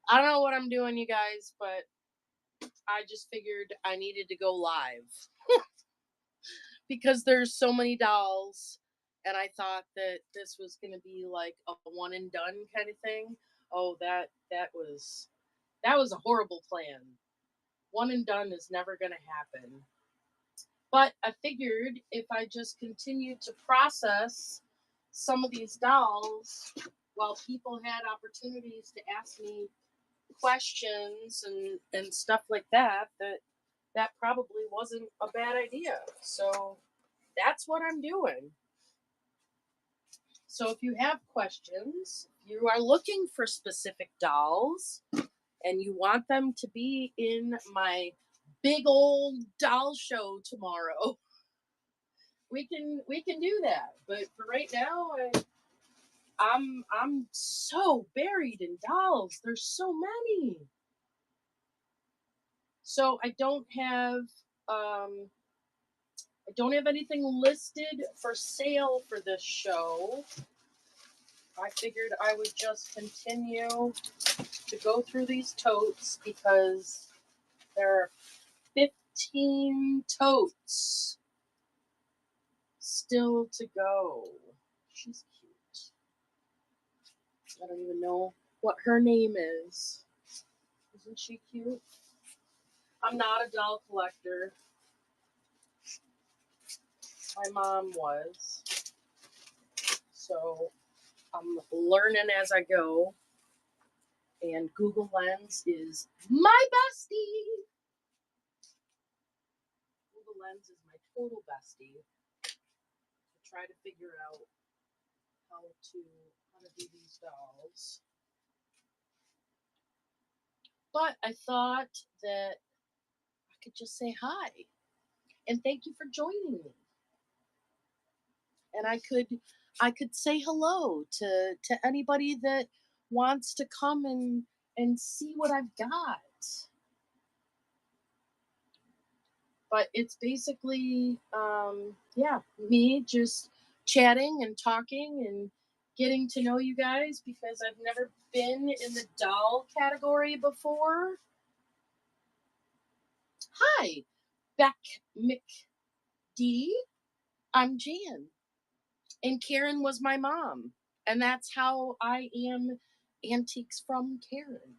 I don't know what I'm doing, you guys, but I just figured I needed to go live because there's so many dolls, and I thought that this was going to be like a one and done kind of thing. Oh, that was a horrible plan. One and done is never going to happen. But I figured if I just continued to process some of these dolls while people had opportunities to ask me questions and stuff like that, that probably wasn't a bad idea. So that's what I'm doing. So if you have questions, if you are looking for specific dolls and you want them to be in my big old doll show tomorrow, we can do that. But for right now, I'm so buried in dolls. There's so many. So I don't have anything listed for sale for this show. I figured I would just continue to go through these totes because there are 15 totes still to go. She's cute. I don't even know what her name is. Isn't she cute? I'm not a doll collector. My mom was. So I'm learning as I go. And Google Lens is my bestie. Google Lens is my total bestie to try to figure out how to do these dolls. But I thought that I could just say hi and thank you for joining me. And I could say hello to anybody that wants to come and see what I've got. But it's basically yeah, me just chatting and talking and getting to know you guys because I've never been in the doll category before. Hi, Beck McD. I'm Jan, and Karen was my mom, and that's how I am Antiques from Karen.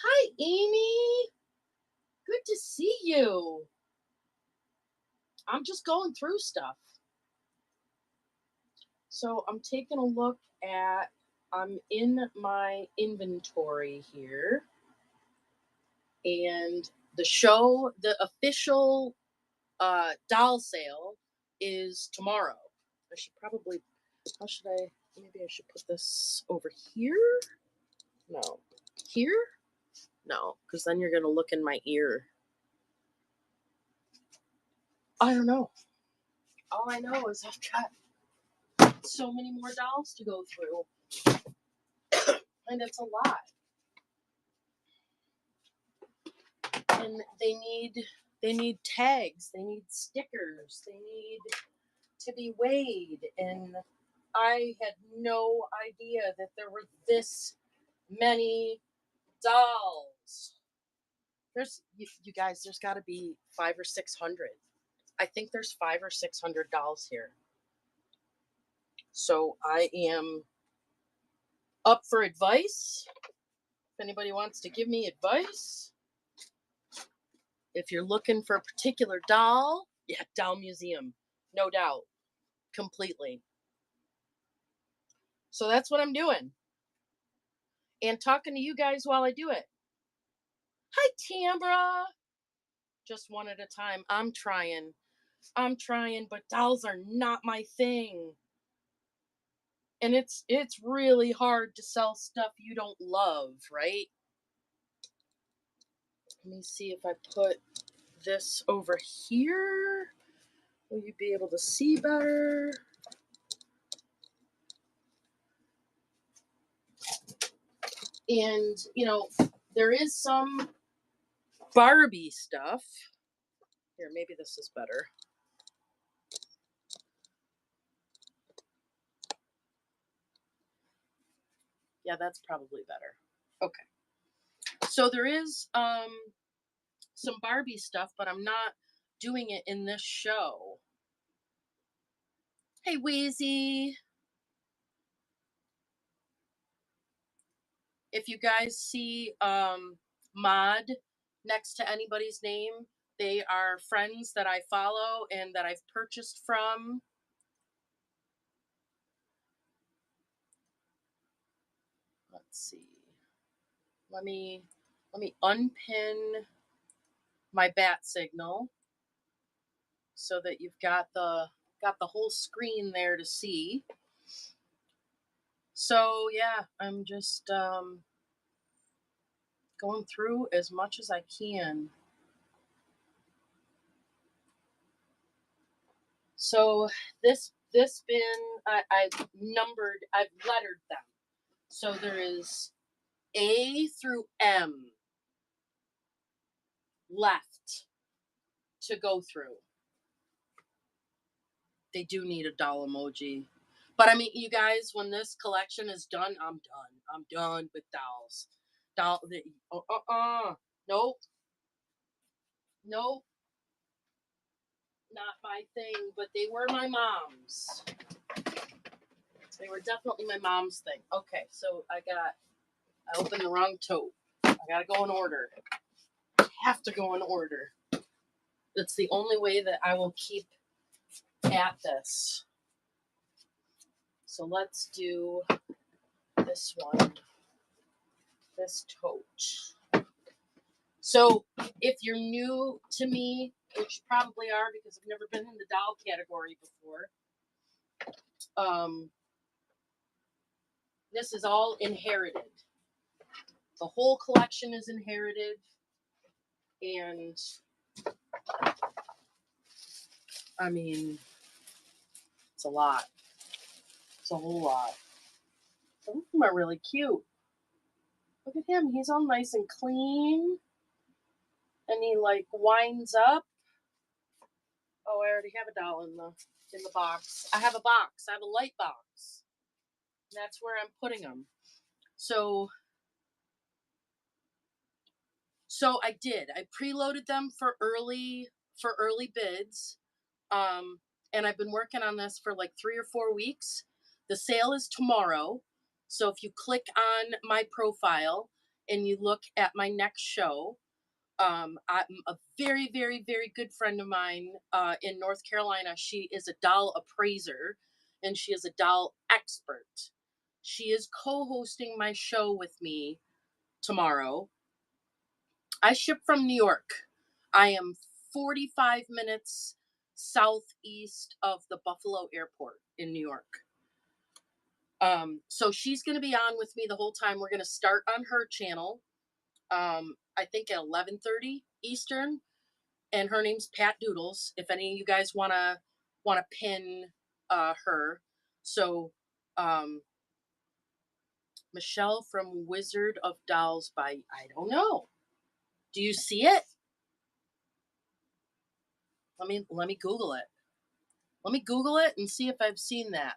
Hi, Amy. Good to see you. I'm just going through stuff. So I'm taking a look at, I'm in my inventory here, and the official doll sale is tomorrow. I should probably, how should I, maybe I should put this over here? No. Here? No, because then you're going to look in my ear. I don't know. All I know is I've got so many more dolls to go through, and it's a lot. And they need tags, they need stickers, they need to be weighed, and I had no idea that there were this many dolls. There's you guys, there's got to be 5 or 600. I think there's 5 or 600 dolls here. So I am up for advice. If anybody wants to give me advice, if you're looking for a particular doll, yeah, doll museum, no doubt, completely. So that's what I'm doing, and talking to you guys while I do it. Hi, Tambra. Just one at a time. I'm trying, but dolls are not my thing. And it's really hard to sell stuff you don't love, right? Let me see if I put this over here. Will you be able to see better? And, there is some Barbie stuff. Here, maybe this is better. Yeah, that's probably better. Okay. So there is some Barbie stuff, but I'm not doing it in this show. Hey, Wheezy. If you guys see Mod next to anybody's name, they are friends that I follow and that I've purchased from. Let's see. Let me unpin my bat signal so that you've got the whole screen there to see. So yeah, I'm just going through as much as I can. So this bin I've lettered them. So there is A through M left to go through. They do need a doll emoji. But I mean, you guys, when this collection is done, I'm done. I'm done with dolls. Nope. Nope. Not my thing, but they were my mom's. They were definitely my mom's thing. Okay, so I opened the wrong tote. I gotta go in order. I have to go in order. It's the only way that I will keep at this. So let's do this one, this tote. So if you're new to me, which you probably are because I've never been in the doll category before, this is all inherited. The whole collection is inherited, and I mean, it's a lot. It's a whole lot. Some of them are really cute. Look at him. He's all nice and clean. And he like winds up. Oh, I already have a doll in the box. I have a box. I have a light box. That's where I'm putting them. So I did. I preloaded them for early bids. And I've been working on this for like 3 or 4 weeks. The sale is tomorrow. So if you click on my profile and you look at my next show, I'm a very, very, very good friend of mine in North Carolina. She is a doll appraiser and she is a doll expert. She is co-hosting my show with me tomorrow. I ship from New York. I am 45 minutes southeast of the Buffalo Airport in New York. So she's going to be on with me the whole time. We're going to start on her channel. I think at 11:30 Eastern, and her name's Pat Doodles. If any of you guys wanna pin her, so Michelle from Wizard of Dolls by I don't know. Do you see it? Let me Google it. Let me Google it and see if I've seen that.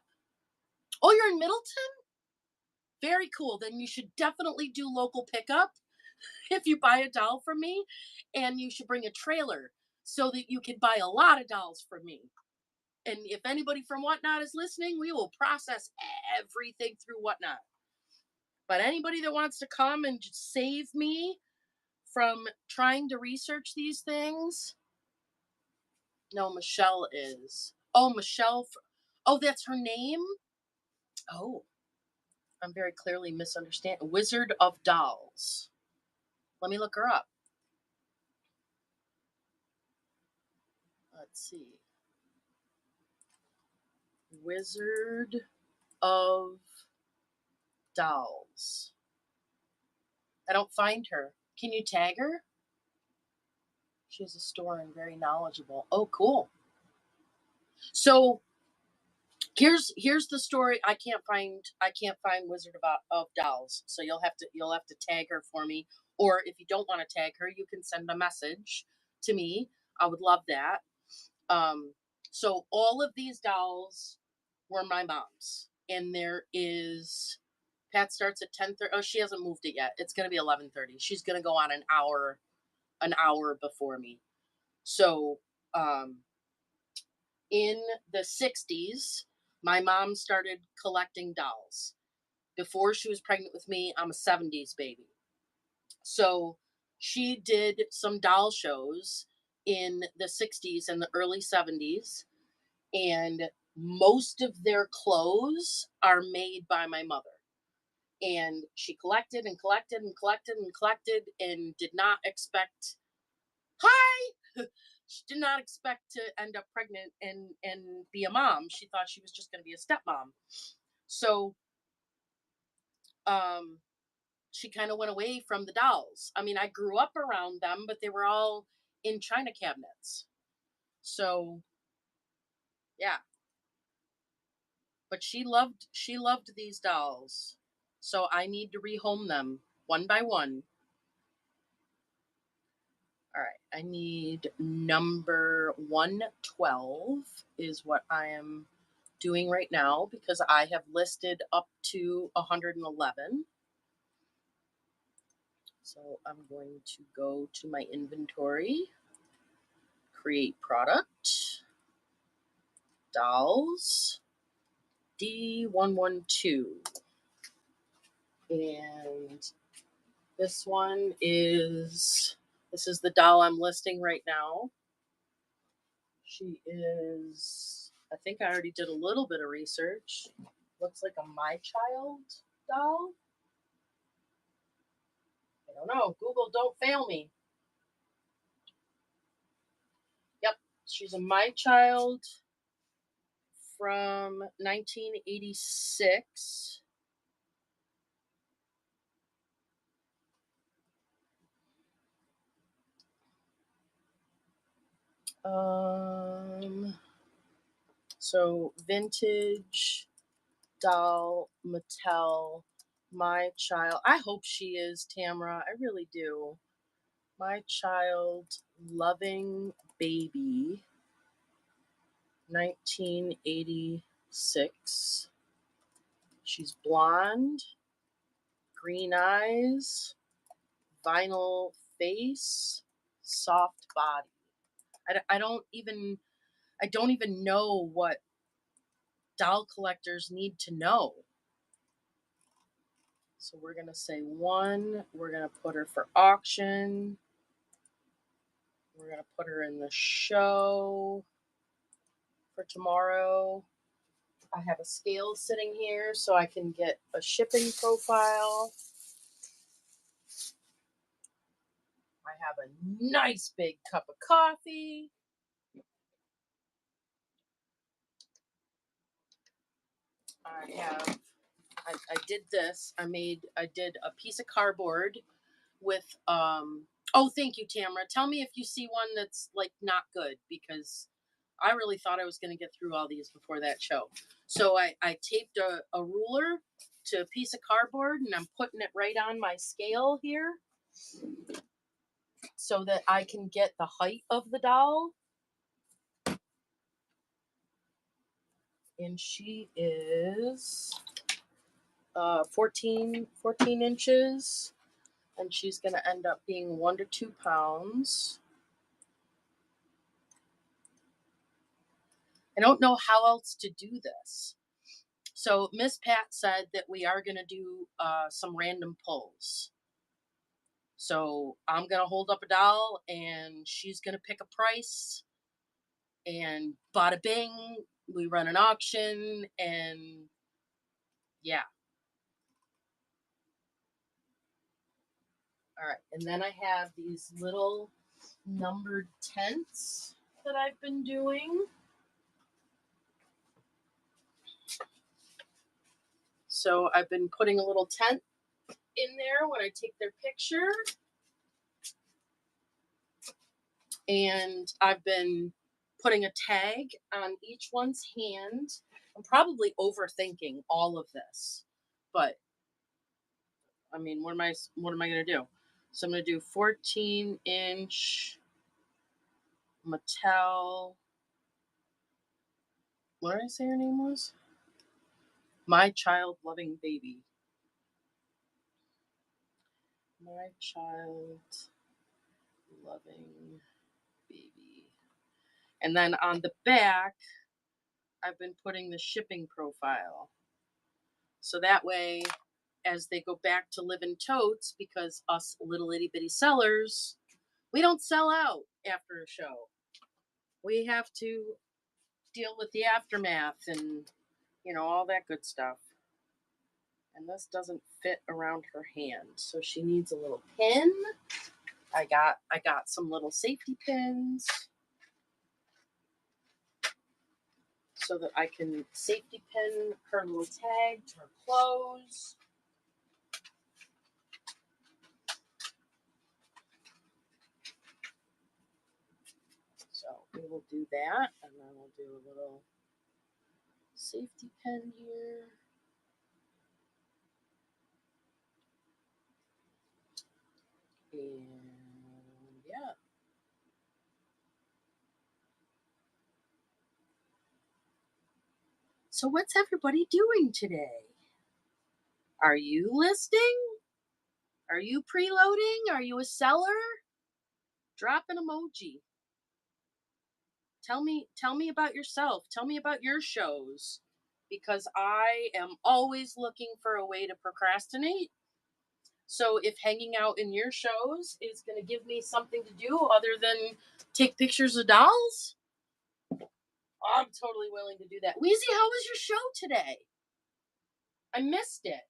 Oh, you're in Middleton? Very cool. Then you should definitely do local pickup if you buy a doll from me, and you should bring a trailer so that you can buy a lot of dolls from me. And if anybody from Whatnot is listening, we will process everything through Whatnot. But anybody that wants to come and just save me from trying to research these things, no, Michelle is. Oh, Michelle. Oh, that's her name? Oh, I'm very clearly misunderstanding. Wizard of Dolls. Let me look her up. Let's see. Wizard of Dolls. I don't find her. Can you tag her? She has a store and very knowledgeable. Oh, cool. So here's the story. I can't find Wizard of Dolls. So you'll have to tag her for me. Or if you don't want to tag her, you can send a message to me. I would love that. So all of these dolls were my mom's, and there is Pat starts at 10:30. Oh, she hasn't moved it yet. It's gonna be 11:30. She's gonna go on an hour before me. So, in the 60s, my mom started collecting dolls. Before she was pregnant with me, I'm a 70s baby. So she did some doll shows in the 60s and the early 70s, and most of their clothes are made by my mother. And she collected and collected and collected and collected and did not expect, hi! She did not expect to end up pregnant and be a mom. She thought she was just going to be a stepmom. So um she kind of went away from the dolls. I mean, I grew up around them, but they were all in china cabinets. So, yeah, but she loved these dolls. So I need to rehome them one by one. All right, I need number 112 is what I am doing right now because I have listed up to 111. So I'm going to go to my inventory, create product, dolls, D112. And this is the doll I'm listing right now. She is, I think I already did a little bit of research. Looks like a My Child doll. I don't know. Google, don't fail me. Yep, she's a My Child from 1986. Um, so vintage doll, Mattel, My Child. I hope she is Tamara. I really do. My Child, Loving Baby, 1986. She's blonde, green eyes, vinyl face, soft body. I don't even know what doll collectors need to know. So we're gonna say one. We're gonna put her for auction. We're gonna put her in the show for tomorrow. I have a scale sitting here so I can get a shipping profile. I have a nice big cup of coffee. I did this. I did a piece of cardboard with oh, thank you, Tamara. Tell me if you see one that's like not good because I really thought I was going to get through all these before that show. So I taped a ruler to a piece of cardboard and I'm putting it right on my scale here so that I can get the height of the doll. And she is 14 inches. And she's going to end up being 1 to 2 pounds. I don't know how else to do this. So Miss Pat said that we are going to do some random pulls. So I'm going to hold up a doll and she's going to pick a price. And bada bing, we run an auction and yeah. All right. And then I have these little numbered tents that I've been doing. So I've been putting a little tent in there when I take their picture. And I've been putting a tag on each one's hand. I'm probably overthinking all of this, but I mean, what am I going to do? So I'm going to do 14-inch Mattel. What did I say her name was? My Child Loving Baby. My child loving baby. And then on the back, I've been putting the shipping profile. So that way, as they go back to live in totes, because us little itty bitty sellers, we don't sell out after a show. We have to deal with the aftermath and, all that good stuff. And this doesn't fit around her hand, so she needs a little pin. I got some little safety pins so that I can safety pin her little tag to her clothes. So we will do that, and then we'll do a little safety pin here. And yeah. So what's everybody doing today? Are you listing? Are you preloading? Are you a seller? Drop an emoji. Tell me about yourself. Tell me about your shows, because I am always looking for a way to procrastinate. So if hanging out in your shows is going to give me something to do other than take pictures of dolls, I'm totally willing to do that. Weezy, how was your show today? I missed it.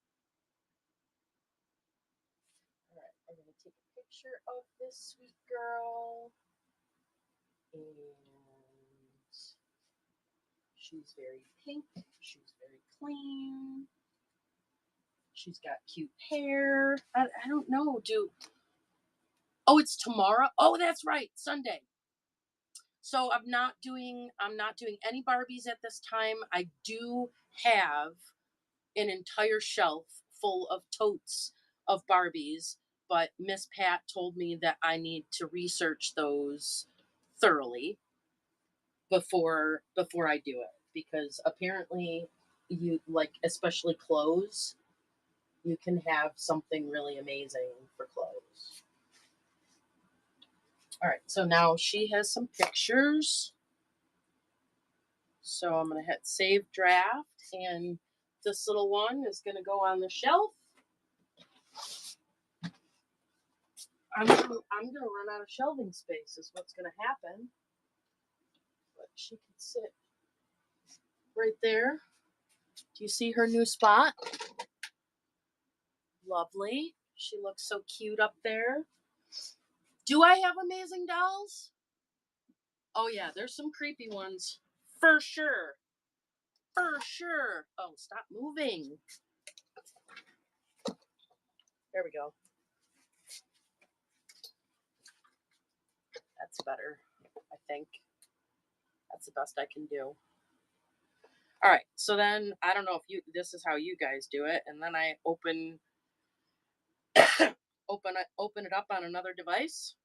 All right, I'm going to take a picture of this sweet girl. And she's very pink. She's very clean. She's got cute hair. I don't know. Oh, it's tomorrow? Oh, that's right, Sunday. So I'm not doing any Barbies at this time. I do have an entire shelf full of totes of Barbies, but Miss Pat told me that I need to research those thoroughly before I do it, because apparently you, like, especially clothes, you can have something really amazing for clothes. All right, so now she has some pictures. So I'm going to hit save draft, and this little one is going to go on the shelf. I'm going to run out of shelving space is what's going to happen. But she can sit right there. Do you see her new spot? Lovely. She looks so cute up there. Do I have amazing dolls? Oh yeah, there's some creepy ones. For sure. For sure. Oh, stop moving. There we go. That's better, I think. That's the best I can do. All right, so then I don't know if this is how you guys do it, and then I open it up on another device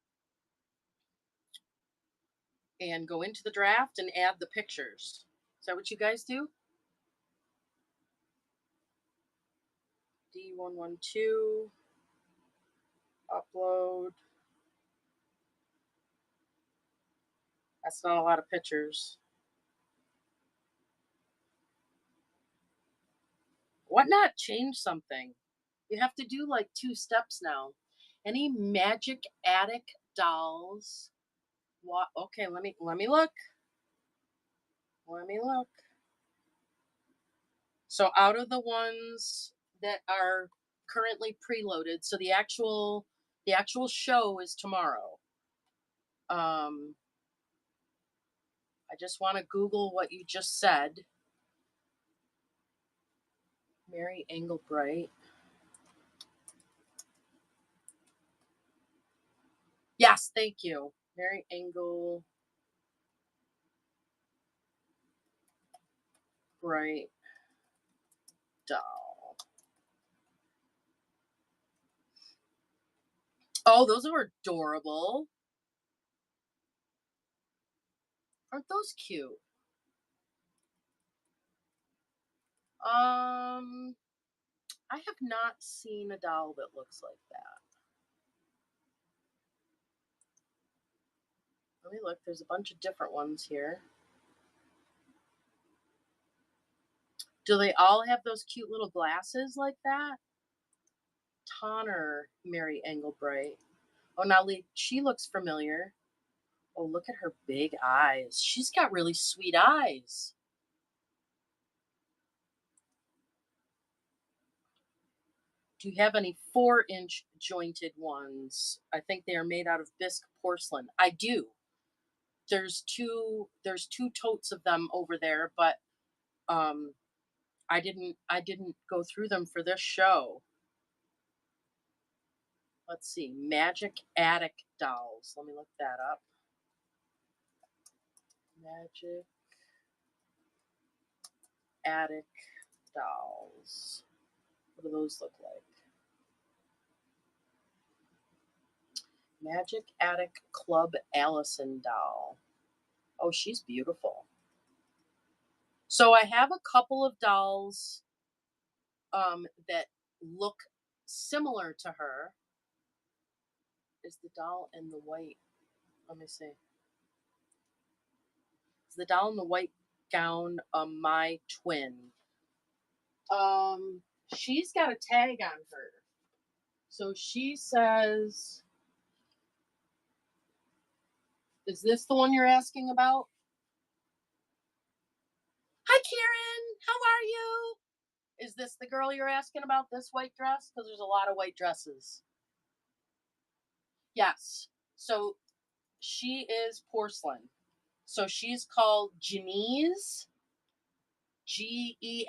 and go into the draft and add the pictures. Is that what you guys do? D112 upload. That's not a lot of pictures. Whatnot changed something. You have to do like 2 steps now. Any magic attic dolls? What? Okay, let me look. Let me look. So out of the ones that are currently preloaded, so the actual show is tomorrow. I just want to Google what you just said. Mary Engelbright. Yes, thank you. Mary Engelbright doll. Oh, those are adorable. Aren't those cute? I have not seen a doll that looks like that. Let me look. There's a bunch of different ones here. Do they all have those cute little glasses like that? Tonner Mary Engelbright. Oh, now she looks familiar. Oh, look at her big eyes. She's got really sweet eyes. Do you have any 4-inch jointed ones? I think they are made out of bisque porcelain. I do. There's two totes of them over there, but um I didn't go through them for this show. Let's see. Magic Attic dolls. Let me look that up. Magic Attic dolls. What do those look like? Magic Attic Club Allison doll. Oh, she's beautiful. So I have a couple of dolls that look similar to her. Is the doll in the white? Let me see. Is the doll in the white gown my twin? She's got a tag on her. So she says, is this the one you're asking about? Hi, Karen. How are you? Is this the girl you're asking about, this white dress? Because there's a lot of white dresses. Yes. So she is porcelain. So she's called Genese, Genese.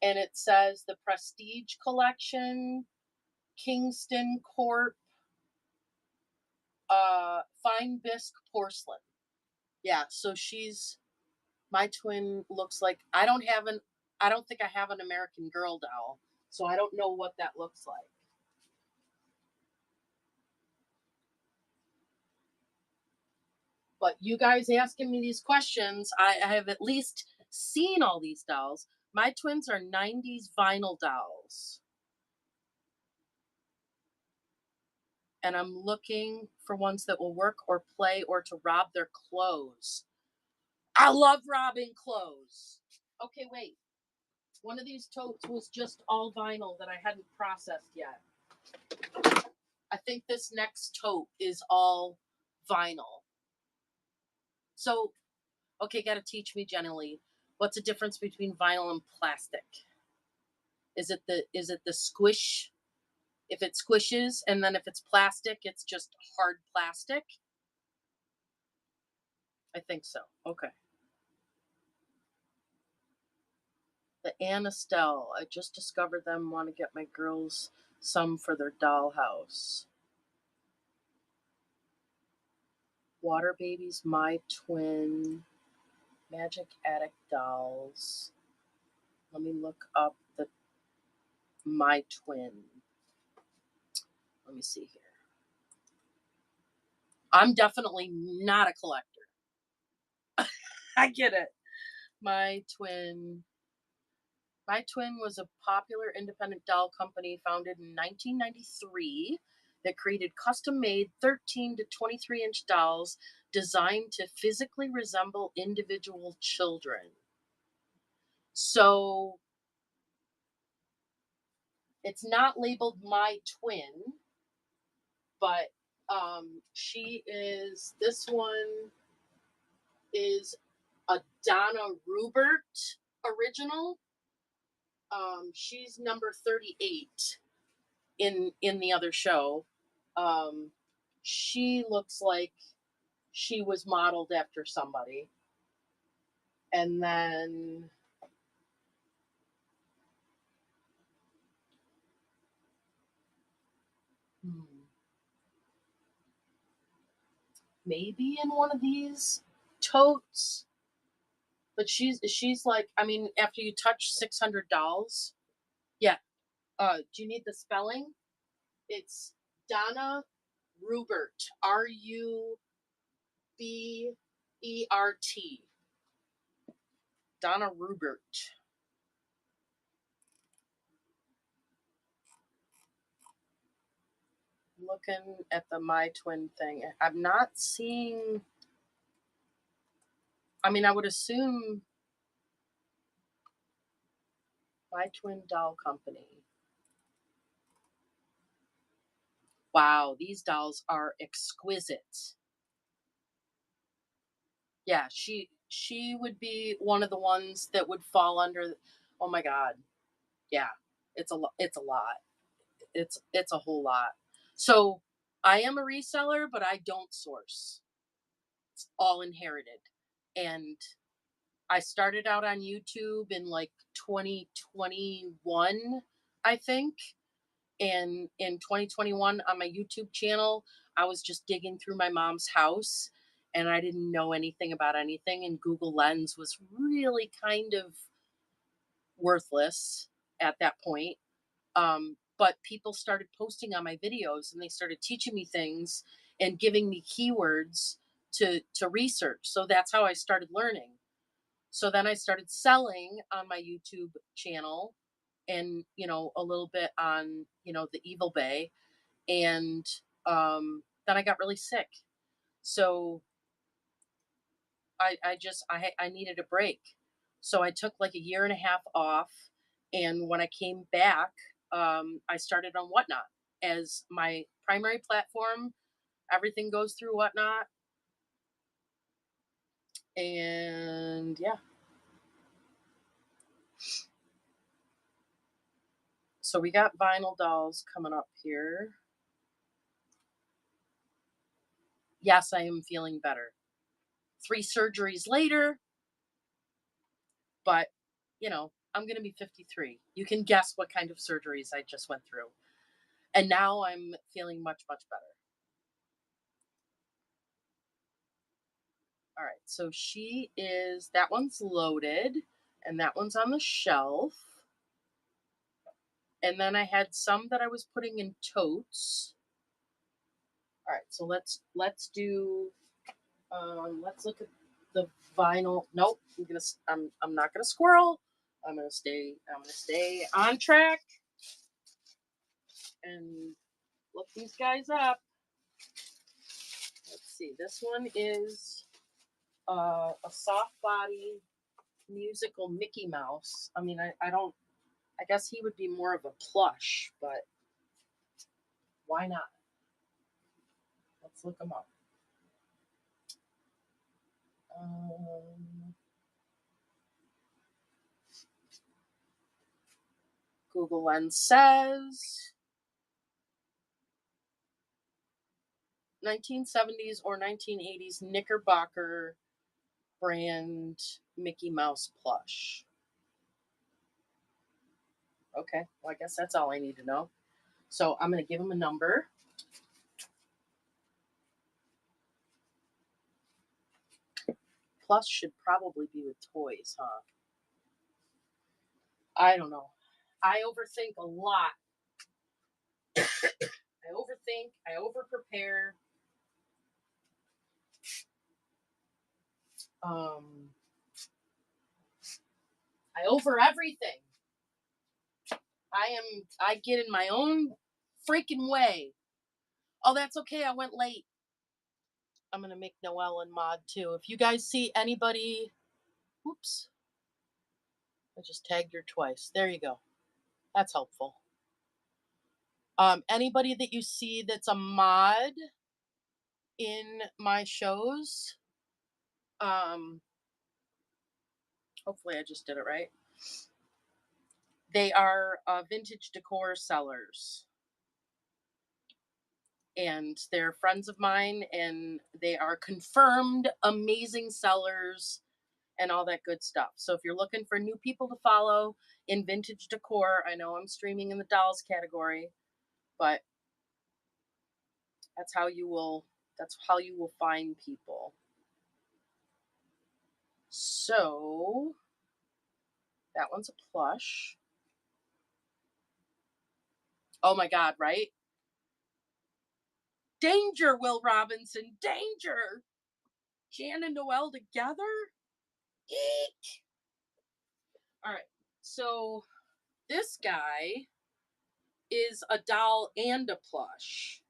And it says the Prestige Collection, Kingston Corp, Fine Bisque Porcelain. Yeah, so my twin looks like, I don't think I have an American Girl doll, so I don't know what that looks like. But you guys asking me these questions, I have at least seen all these dolls. My twins are 90s vinyl dolls. And I'm looking for ones that will work or play or to rob their clothes. I love robbing clothes. Okay, wait. One of these totes was just all vinyl that I hadn't processed yet. I think this next tote is all vinyl. So, okay, gotta teach me, Jenny Lee. What's the difference between vinyl and plastic? Is it the squish? If it squishes, and then if it's plastic, it's just hard plastic? I think so. Okay. The Anastel. I just discovered them. Want to get my girls some for their dollhouse. Water Babies, My Twin, Magic Attic dolls. Let me look up the My Twin. Let me see here. I'm definitely not a collector. I get it. My Twin. My Twin was a popular independent doll company founded in 1993 that created custom-made 13 to 23-inch dolls designed to physically resemble individual children. So it's not labeled My Twin, but this one is a Donna Rubert original. She's number 38 in the other show. She looks like she was modeled after somebody. And then maybe in one of these totes. But she's like, I mean, after you touch 600 dolls, yeah. Do you need the spelling? It's Donna Rubert, Rubert. Donna Rubert. Looking at the My Twin thing. I'm not seeing. I mean, I would assume My Twin Doll Company. Wow, these dolls are exquisite. Yeah, she would be one of the ones that would fall under. Oh my god. Yeah. It's a lot. It's a whole lot. So, I am a reseller, but I don't source. It's all inherited. And I started out on YouTube in like 2021, I think. And in 2021 on my YouTube channel, I was just digging through my mom's house and I didn't know anything about anything. And Google Lens was really kind of worthless at that point. But people started posting on my videos and they started teaching me things and giving me keywords to research. So that's how I started learning. So then I started selling on my YouTube channel and, a little bit on, the Evil Bay. And then I got really sick. So I needed a break. So I took like a year and a half off. And when I came back, I started on Whatnot as my primary platform. Everything goes through Whatnot. And yeah, so we got vinyl dolls coming up here. Yes, I am feeling better. 3 surgeries later, but I'm going to be 53. You can guess what kind of surgeries I just went through. And now I'm feeling much, much better. All right. So that one's loaded and that one's on the shelf. And then I had some that I was putting in totes. All right. So let's look at the vinyl. Nope. I'm not going to squirrel. I'm going to stay on track and look these guys up. Let's see. This one is a soft body musical Mickey Mouse. I mean, I don't. I guess he would be more of a plush, but why not? Let's look him up. Um, Google Lens says 1970s or 1980s Knickerbocker brand Mickey Mouse plush. Okay, well, I guess that's all I need to know. So I'm going to give him a number. Plus should probably be with toys, huh? I don't know. I overthink a lot. I overthink, I overprepare. Um, I over everything. I get in my own freaking way. Oh, that's okay. I went late. I'm gonna make Noelle and Mod too. If you guys see anybody, oops, I just tagged her twice. There you go. That's helpful. Anybody that you see that's a mod in my shows, um, hopefully I just did it right. They are vintage decor sellers. And they're friends of mine and they are confirmed amazing sellers and all that good stuff. So if you're looking for new people to follow in vintage decor, I know I'm streaming in the dolls category, but that's how you will find people. So that one's a plush. Oh my god, right? Danger, Will Robinson, danger. Jan and Noelle together? Eek. All right. So this guy is a doll and a plush.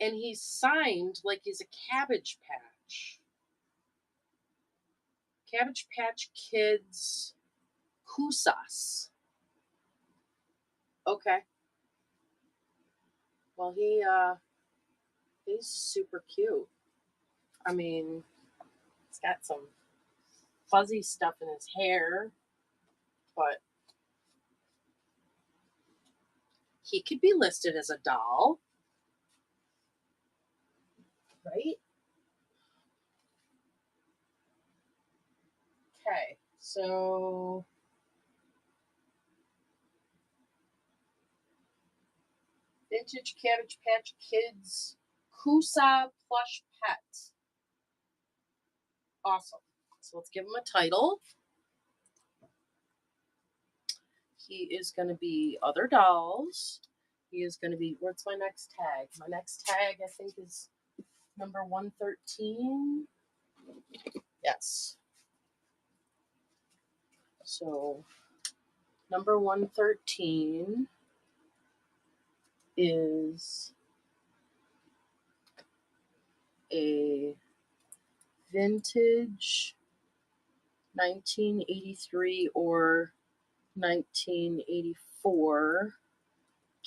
And he's signed like he's a Cabbage Patch. Cabbage Patch Kids Kusas. Okay. Well, he's super cute. I mean, he's got some fuzzy stuff in his hair, but he could be listed as a doll, right? Okay, so vintage Cabbage Patch Kids Kusa plush pet. Awesome. So let's give him a title. He is going to be other dolls. He is going to be, what's my next tag? My next tag, I think, is number 113. Yes. So number 113 is a vintage 1983 or 1984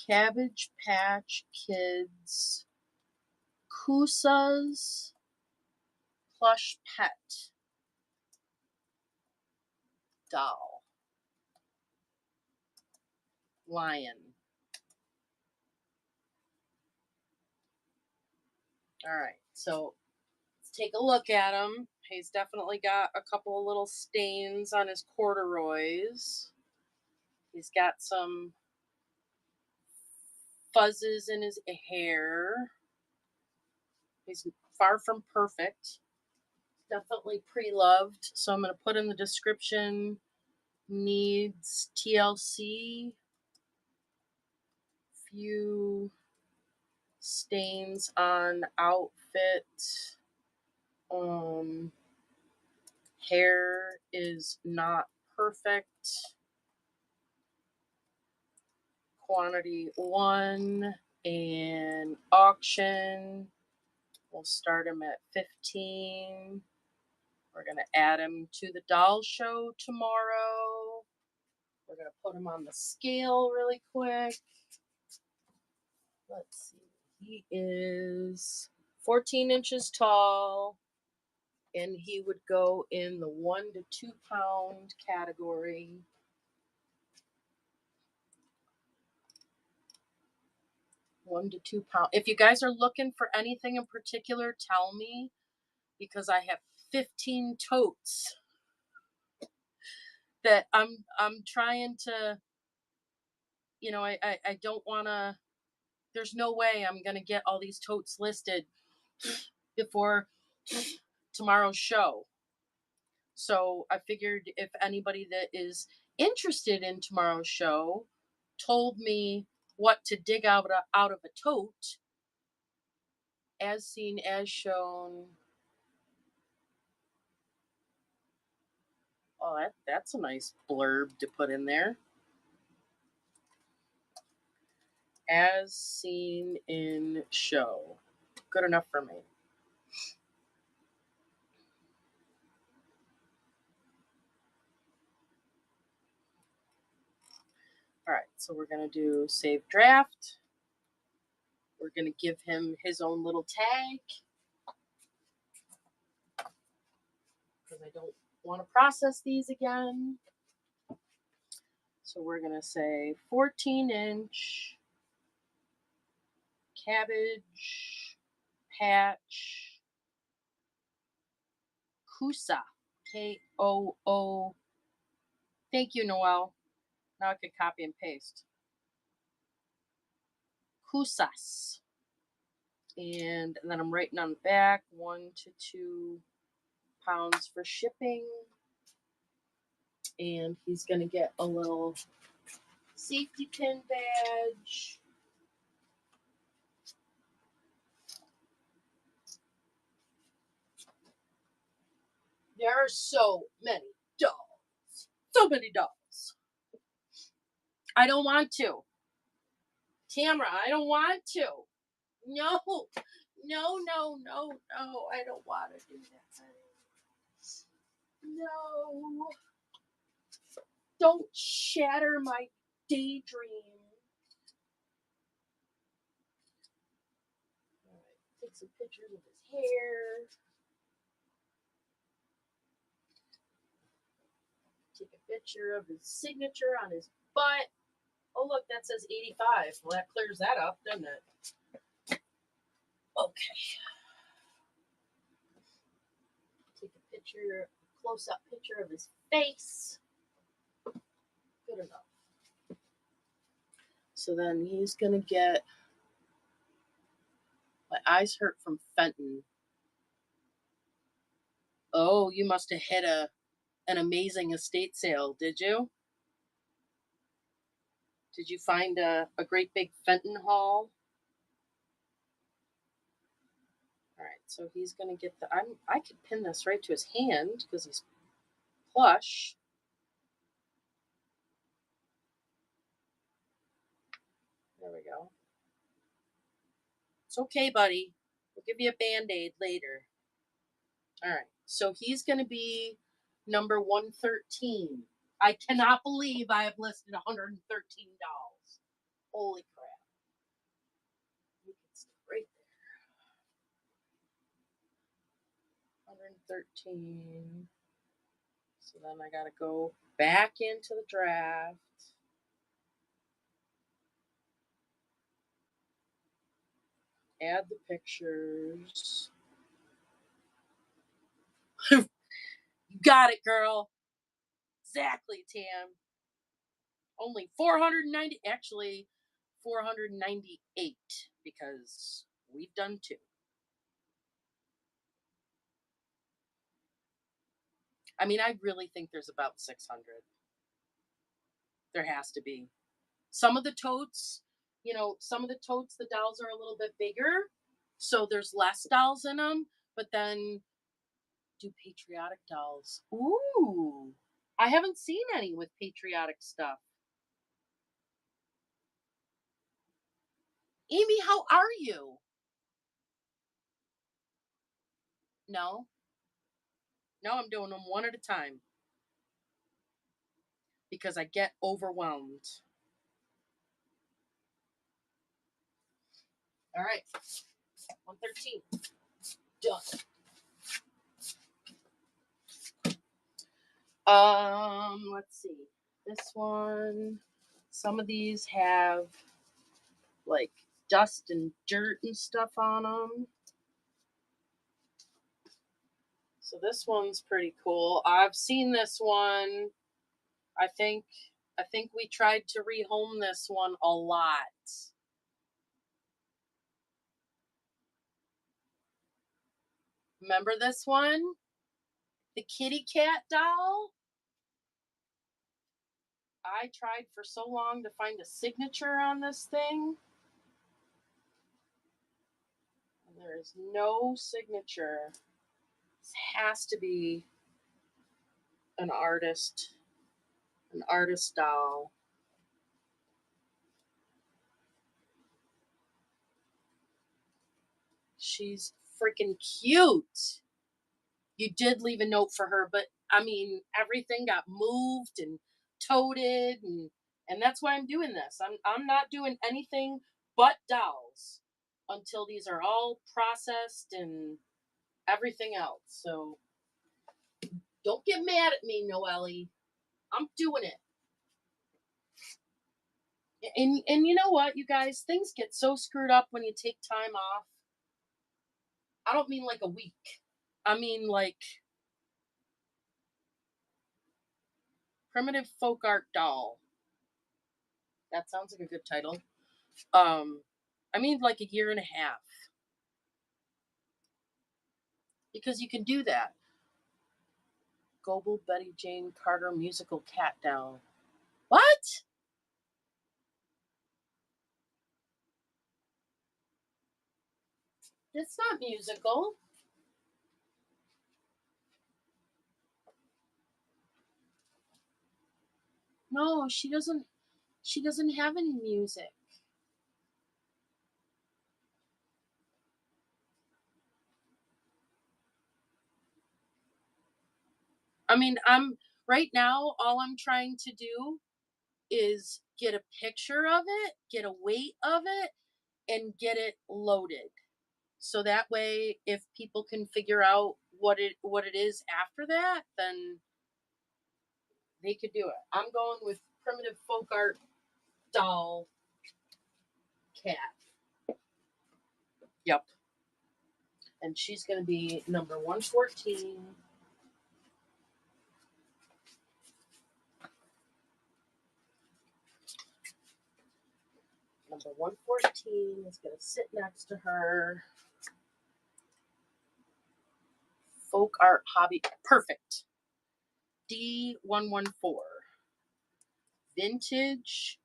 Cabbage Patch Kids Kusas plush pet doll lion. All right, so let's take a look at him. He's definitely got a couple of little stains on his corduroys. He's got some fuzzes in his hair. He's far from perfect. Definitely pre-loved. So I'm going to put in the description, needs TLC, few stains on outfit. Hair is not perfect. Quantity 1 and auction. We'll start him at 15. We're going to add him to the doll show tomorrow. We're going to put him on the scale really quick. Let's see. He is 14 inches tall, and he would go in the 1 to 2 pound category. 1 to 2 pound. If you guys are looking for anything in particular, tell me, because I have 15 totes that I'm trying to, you know, I don't want to, there's no way I'm going to get all these totes listed before tomorrow's show. So I figured if anybody that is interested in tomorrow's show told me what to dig out of a tote, as seen, as shown. Oh, that's a nice blurb to put in there. As seen in show. Good enough for me. All right, so we're going to do save draft. We're going to give him his own little tag, because I don't want to process these again. So we're going to say 14-inch Cabbage Patch Kusa. K-O-O. Thank you, Noelle. Now I could copy and paste. Kusas. And then I'm writing on the back 1 to 2 pounds for shipping. And he's going to get a little safety pin badge. There are so many dolls. So many dolls. I don't want to. Tamara, I don't want to. No, no, no, no, no. I don't want to do that. No. Don't shatter my daydream. All right, take some pictures of his hair. Take a picture of his signature on his butt. Oh, look, that says 85. Well, that clears that up, doesn't it? Okay. Take a picture, close-up picture of his face. Good enough. So then he's going to get... My eyes hurt from Fenton. Oh, you must have hit an amazing estate sale, did you? Did you find a great big Fenton haul? All right, so he's going to get the... I could pin this right to his hand because he's plush. There we go. It's okay, buddy. We'll give you a Band-Aid later. All right, so he's going to be number 113. I cannot believe I have listed $113. Holy crap. You can stay right there. 113. So then I got to go back into the draft. Add the pictures. You got it, girl. Exactly, Tam. Only 490, actually 498, because we've done 2. I mean, I really think there's about 600. There has to be. Some of the totes, the dolls are a little bit bigger, so there's less dolls in them, but then do patriotic dolls. Ooh, I haven't seen any with patriotic stuff. Amy, how are you? No, I'm doing them one at a time because I get overwhelmed. All right, 113. Done. Let's see. This one, some of these have like dust and dirt and stuff on them. So this one's pretty cool. I've seen this one. I think we tried to rehome this one a lot. Remember this one? The kitty cat doll? I tried for so long to find a signature on this thing. And there is no signature. This has to be an artist doll. She's freaking cute. You did leave a note for her, but I mean, everything got moved and toted, and that's why I'm doing this. I'm not doing anything but dolls until these are all processed and everything else. So don't get mad at me, Noelle. I'm doing it. And you know what, you guys, things get so screwed up when you take time off. I don't mean like a week. I mean like Primitive Folk Art Doll. That sounds like a good title. I mean like a year and a half. Because you can do that. Goebel Betty Jane Carter musical cat doll. What? It's not musical. No, she doesn't have any music. I mean, right now, all I'm trying to do is get a picture of it, get a weight of it, and get it loaded. So that way, if people can figure out what it is after that, then they could do it. I'm going with primitive folk art doll cat. Yep. And she's going to be number 114. Number 114 is going to sit next to her. Folk art hobby. Perfect. D114. Vintage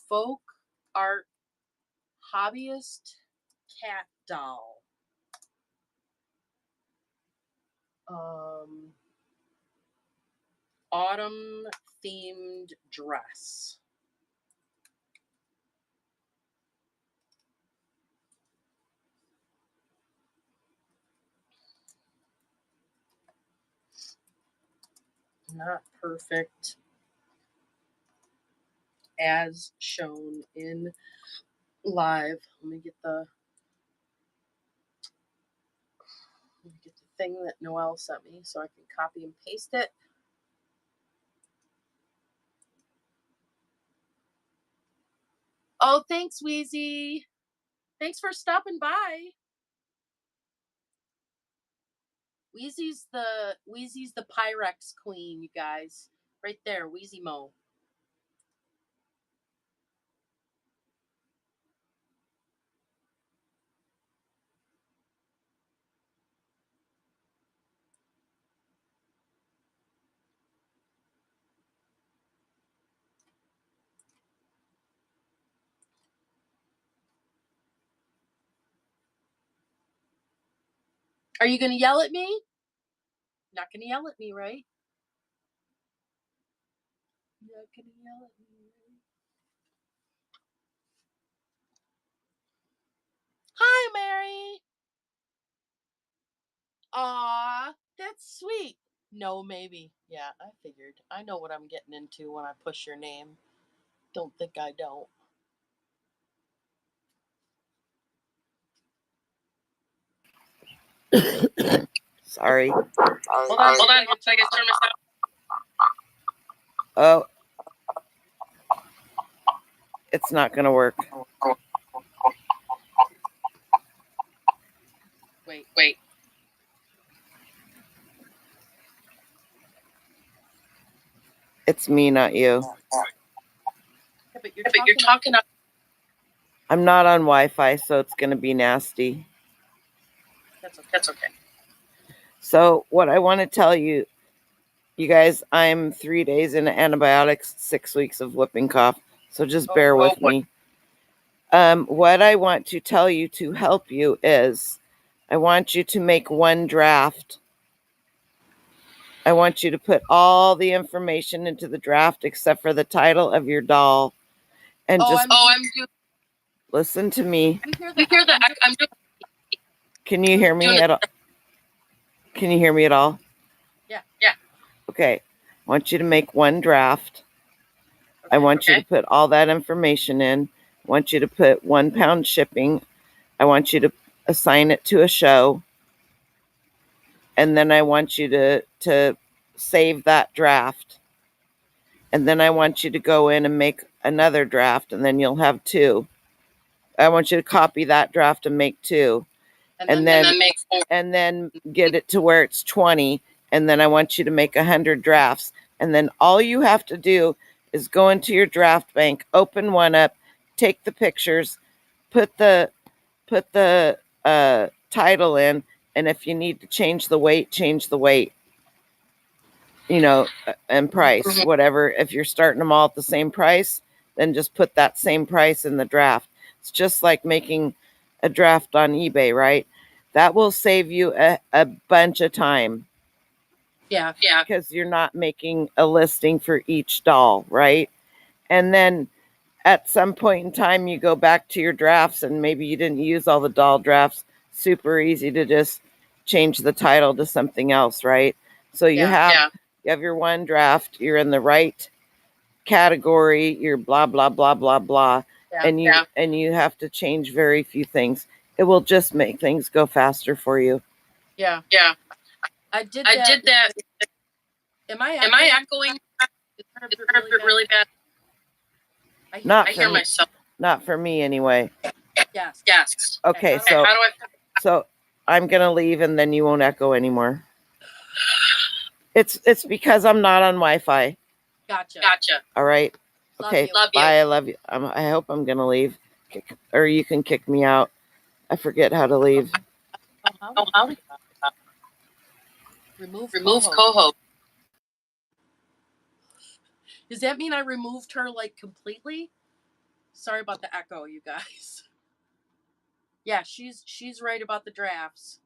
folk art hobbyist cat doll. Autumn themed dress. Not perfect as shown in live. Let me get the thing that Noelle sent me so I can copy and paste it. Oh, thanks, Wheezy. Thanks for stopping by. Wheezy's the Pyrex queen, you guys. Right there, Wheezy Mo. Are you gonna yell at me? Not gonna yell at me, right? Not gonna yell at me, right? Hi, Mary. Aw, that's sweet. No, maybe. Yeah, I figured. I know what I'm getting into when I push your name. Don't think I don't. Sorry. Hold on. Hold on. I can turn this Oh. It's not going to work. Wait. It's me, not you. Yeah, but you're talking up. I'm not on Wi-Fi, so it's going to be nasty. That's okay. So what I want to tell you, you guys, I'm 3 days into antibiotics, 6 weeks of whooping cough. So just bear with me. What I want to tell you to help you is I want you to make one draft. I want you to put all the information into the draft except for the title of your doll. And listen to me. We hear that. Can you hear me at all? Can you hear me at all? Yeah. Okay. I want you to make one draft. I want you to put all that information in. I want you to put 1 pound shipping. I want you to assign it to a show. And then I want you to save that draft. And then I want you to go in and make another draft, and then you'll have 2. I want you to copy that draft and make 2. And then get it to where it's 20. And then I want you to make 100 drafts. And then all you have to do is go into your draft bank, open one up, take the pictures, put the title in, and if you need to change the weight, change the weight. You know, and price, whatever. If you're starting them all at the same price, then just put that same price in the draft. It's just like making a draft on eBay, right? That will save you a bunch of time. Yeah. Because you're not making a listing for each doll, right? And then at some point in time, you go back to your drafts and maybe you didn't use all the doll drafts. Super easy to just change the title to something else, right? So you have your one draft. You're in the right category. You're blah blah blah blah blah, and you have to change very few things. It will just make things go faster for you. Yeah. I did that. Am I echoing? Is it really bad? I hear myself. Not for me anyway. Yes. Okay, so I'm gonna leave and then you won't echo anymore. It's because I'm not on Wi-Fi. Gotcha. All right. Okay. Love you. Bye. I love you. I hope I'm gonna leave, or you can kick me out. I forget how to leave. Remove co-host. Does that mean I removed her like completely? Sorry about the echo, you guys. Yeah, she's right about the drafts.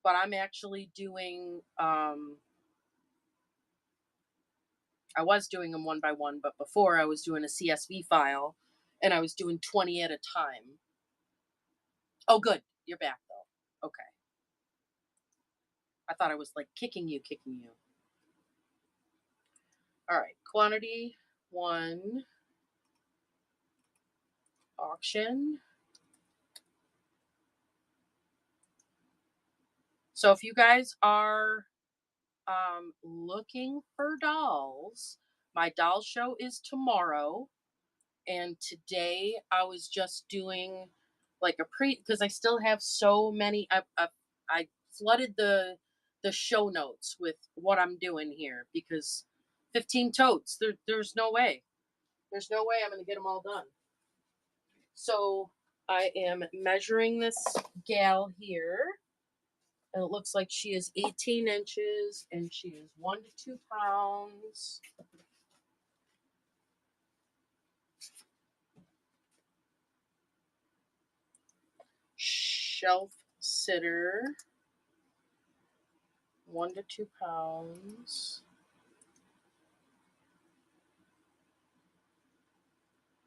But I'm actually doing I was doing them one by one, but before I was doing a CSV file and I was doing 20 at a time. Oh good, you're back though. Okay. I thought I was like kicking you. All right, quantity 1 auction. So if you guys are looking for dolls, my doll show is tomorrow, and today I was just doing like a because I still have so many. I flooded the show notes with what I'm doing here because 15 totes. There's no way. There's no way I'm gonna get them all done. So I am measuring this gal here. And it looks like she is 18 inches and she is 1 to 2 pounds. Shelf sitter, 1 to 2 pounds.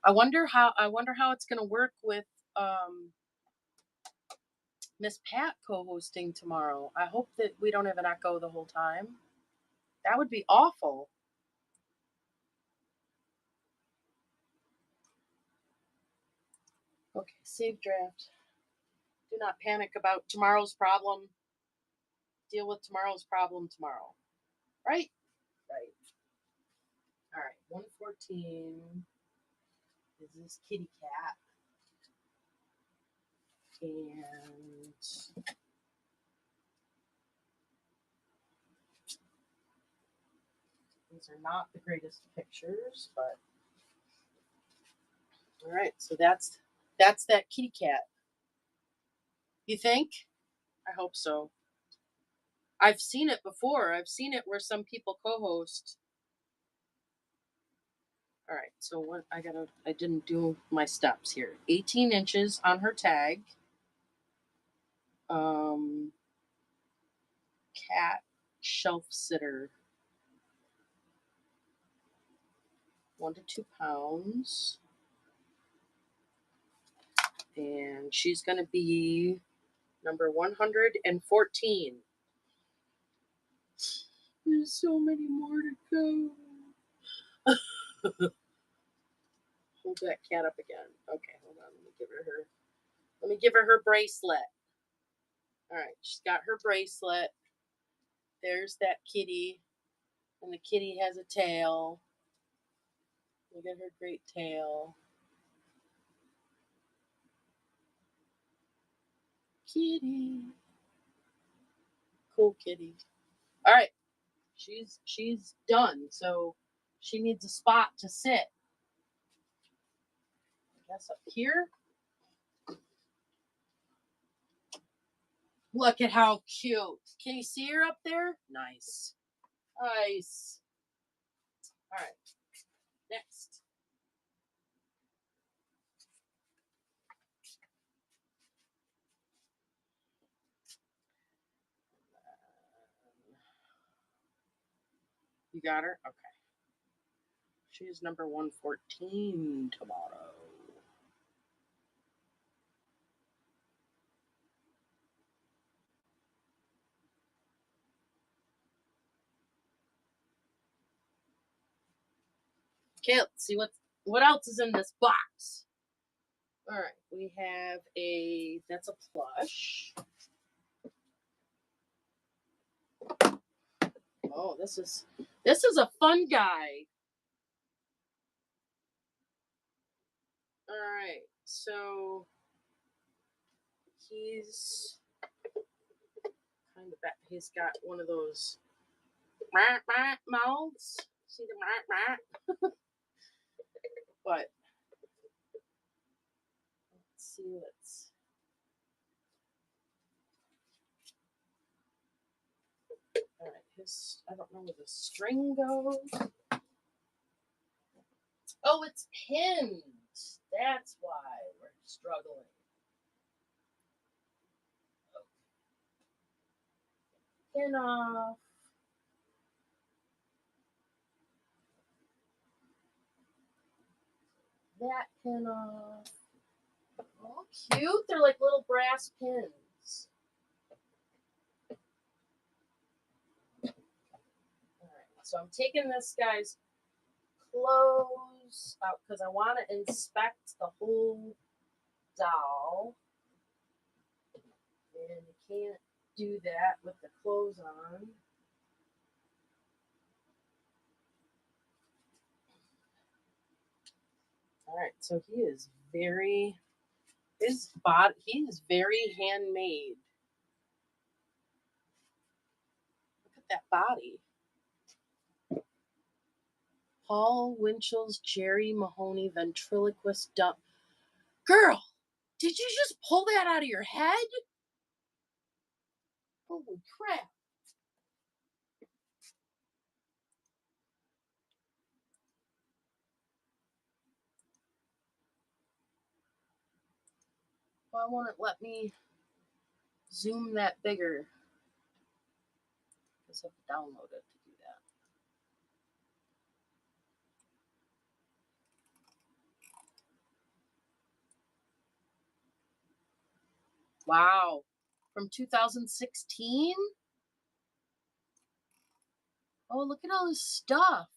I wonder how it's gonna work with Miss Pat co-hosting tomorrow. I hope that we don't have an echo the whole time. That would be awful. Okay, save draft. Do not panic about tomorrow's problem. Deal with tomorrow's problem tomorrow. Right? Right. All right, 114 is this kitty cat. And these are not the greatest pictures, but all right, so that's that kitty cat. You think? I hope so. I've seen it before. I've seen it where some people co-host. All right, so what I didn't do my steps here. 18 inches on her tag. Cat shelf sitter. 1 to 2 pounds. And she's going to be number 114. There's so many more to go. Hold that cat up again. Okay, hold on. Let me give her her bracelet. All right, she's got her bracelet. There's that kitty. And the kitty has a tail. Look at her great tail. Kitty. Cool kitty. All right. She's done. So she needs a spot to sit. I guess up here. Look at how cute. Can you see her up there? Nice. Nice. All right. Next. You got her? Okay. She's number 114 tomorrow. Okay, let's see what else is in this box. All right, we have that's a plush. Oh, this is a fun guy. All right, so he's he's got one of those mouths. See the but let's see what's. All right, I don't know where the string goes. Oh, it's pinned. That's why we're struggling. Pin off. That pin off. Oh, cute. They're like little brass pins. Alright, so I'm taking this guy's clothes out because I want to inspect the whole doll. And you can't do that with the clothes on. Alright, so he is very handmade. Look at that body. Paul Winchell's Jerry Mahoney ventriloquist dump. Girl, did you just pull that out of your head? Holy crap. Why won't it let me zoom that bigger? I just have to download it to do that. Wow. From 2016? Oh, look at all this stuff.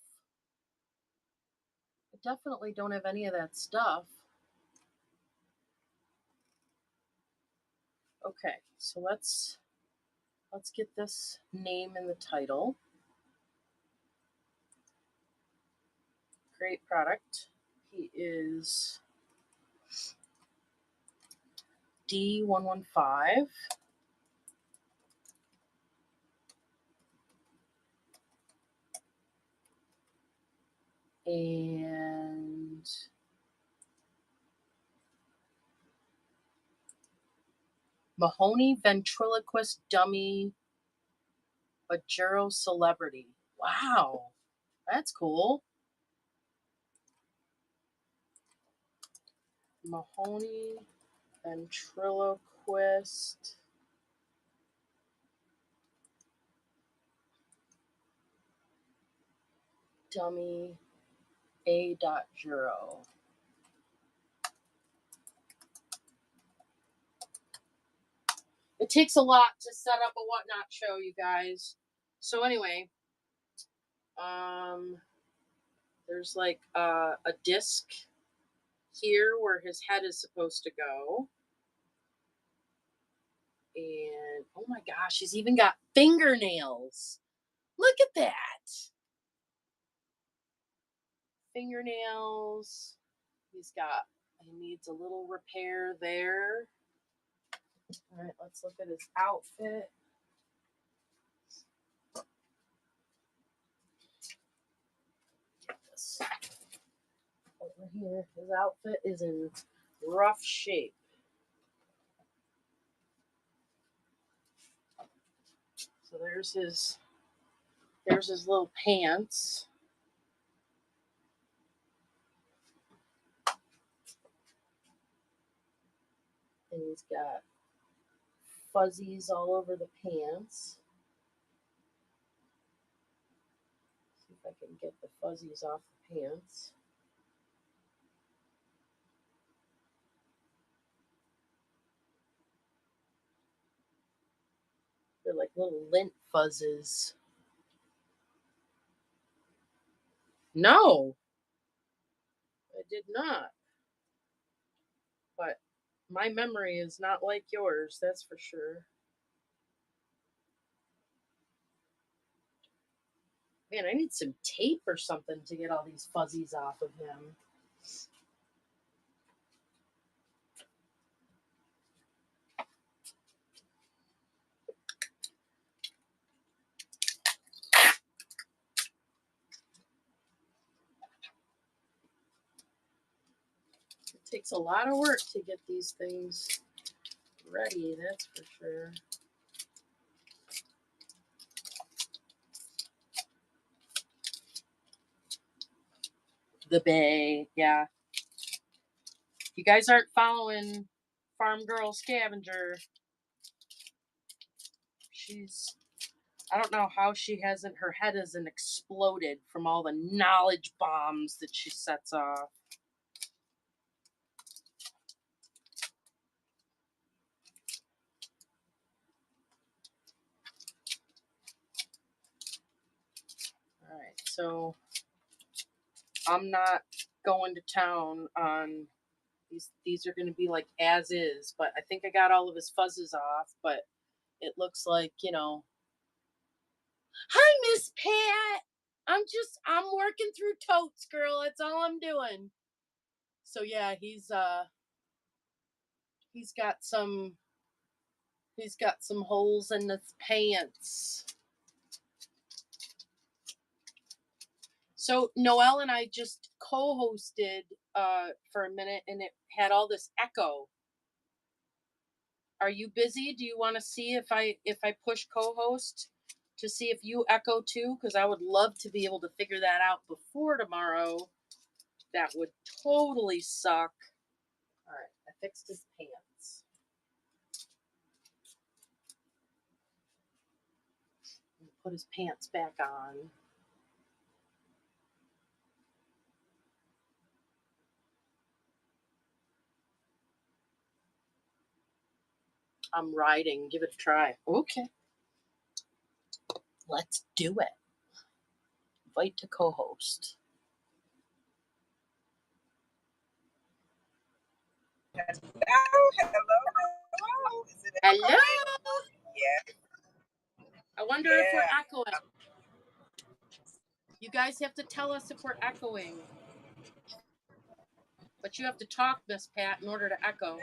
I definitely don't have any of that stuff. Okay, so let's get this name in the title. Great product. He is D115. And Mahoney ventriloquist dummy Bajero celebrity. Wow, that's cool. Mahoney ventriloquist dummy A.Juro. It takes a lot to set up a whatnot show, you guys. So anyway, there's like a disc here where his head is supposed to go. And oh my gosh, he's even got fingernails. Look at that. Fingernails. He needs a little repair there. All right, let's look at his outfit. Get this over here. His outfit is in rough shape. So there's his little pants. And he's got fuzzies all over the pants. See if I can get the fuzzies off the pants. They're like little lint fuzzes. No. did not. But my memory is not like yours, that's for sure. Man, I need some tape or something to get all these fuzzies off of him. It takes a lot of work to get these things ready, that's for sure. The Bay, yeah. If you guys aren't following Farm Girl Scavenger, I don't know how her head hasn't exploded from all the knowledge bombs that she sets off. All right, so I'm not going to town on these are going to be like as is, but I think I got all of his fuzzes off, but it looks like, hi Miss Pat. I'm working through totes, girl. That's all I'm doing. So yeah, he's got some holes in his pants. So Noelle and I just co-hosted for a minute, and it had all this echo. Are you busy? Do you want to see if I push co-host to see if you echo too? Because I would love to be able to figure that out before tomorrow. That would totally suck. All right, I fixed his pants. Put his pants back on. I'm riding. Give it a try. Okay. Let's do it. Invite to co-host. Hello. Is it Hello. Yeah. I wonder if we're echoing. You guys have to tell us if we're echoing. But you have to talk, Miss Pat, in order to echo.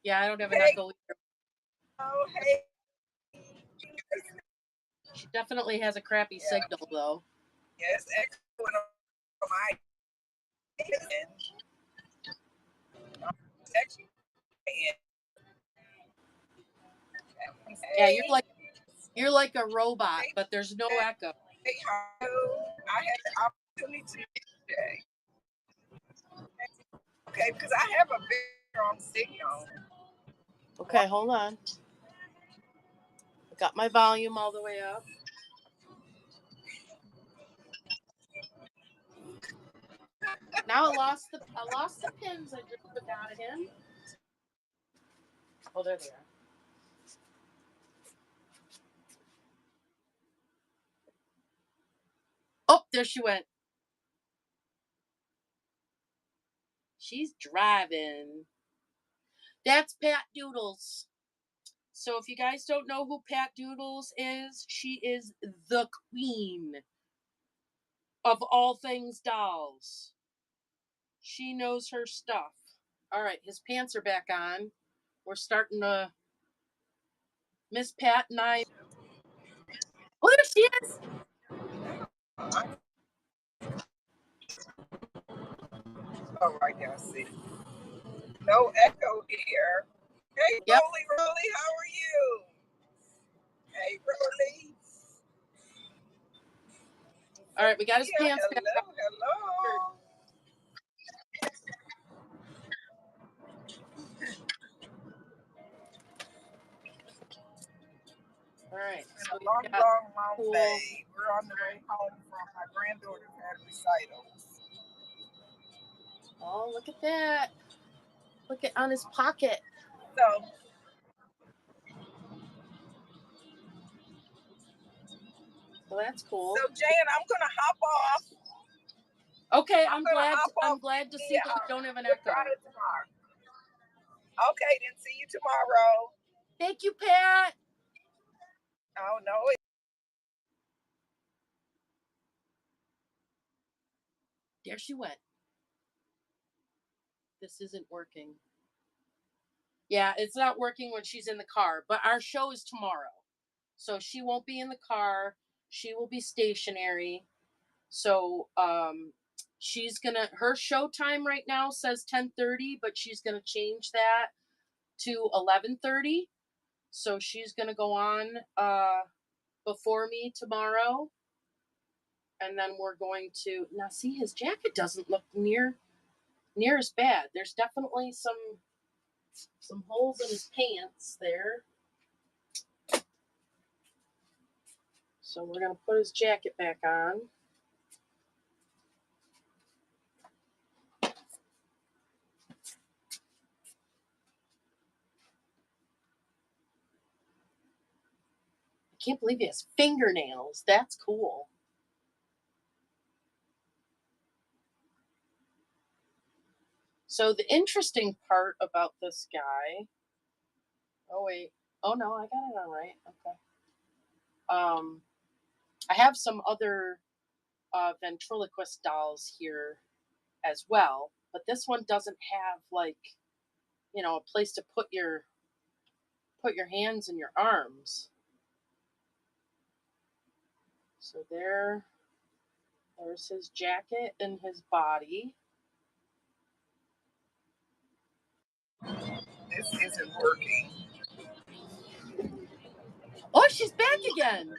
Yeah, I don't have an echo either. Oh, hey. She definitely has a crappy signal, though. Yes, echoing on my Yeah, you're like a robot, but there's no echo. Hey, I had the opportunity today. Okay, because I have a very strong signal. Okay, hold on. I got my volume all the way up. Now I lost the pins I just put out of him. Oh, there they are. Oh, there she went. She's driving. That's Pat Doodles. So if you guys don't know who Pat Doodles is, she is the queen of all things dolls. She knows her stuff. All right, his pants are back on. We're starting to... Miss Pat and I... Oh, there she is! Oh, right now, I see. No echo here. Hey, Yep. Rolly, how are you? Hey, Rolly. All right, we got his pants back on. Hello. All right. So long day. We're on the way home from my granddaughter's had recitals. Oh, look at that. Look at on his pocket. So Well, that's cool. Jan, I'm gonna hop off. Okay, I'm I'm gonna glad. hop I'm off glad to see here. that we don't have an We'll echo. try it tomorrow. Okay, then see you tomorrow. Thank you, Pat. Oh no, There she went. This isn't working. Yeah, it's not working when she's in the car, but our show is tomorrow. So she won't be in the car. She will be stationary. So she's gonna her show time right now says 10:30, but she's gonna change that to 11:30. So she's gonna go on before me tomorrow. And then we're going to now see his jacket doesn't look near as bad. There's definitely some holes in his pants there. So we're gonna put his jacket back on. I can't believe he has fingernails. That's cool. So the interesting part about this guy. Oh wait. Oh no, I got it on right. Okay. I have some other ventriloquist dolls here as well, but this one doesn't have like, a place to put your hands and your arms. So there's his jacket and his body. this isn't working. Oh, she's back again.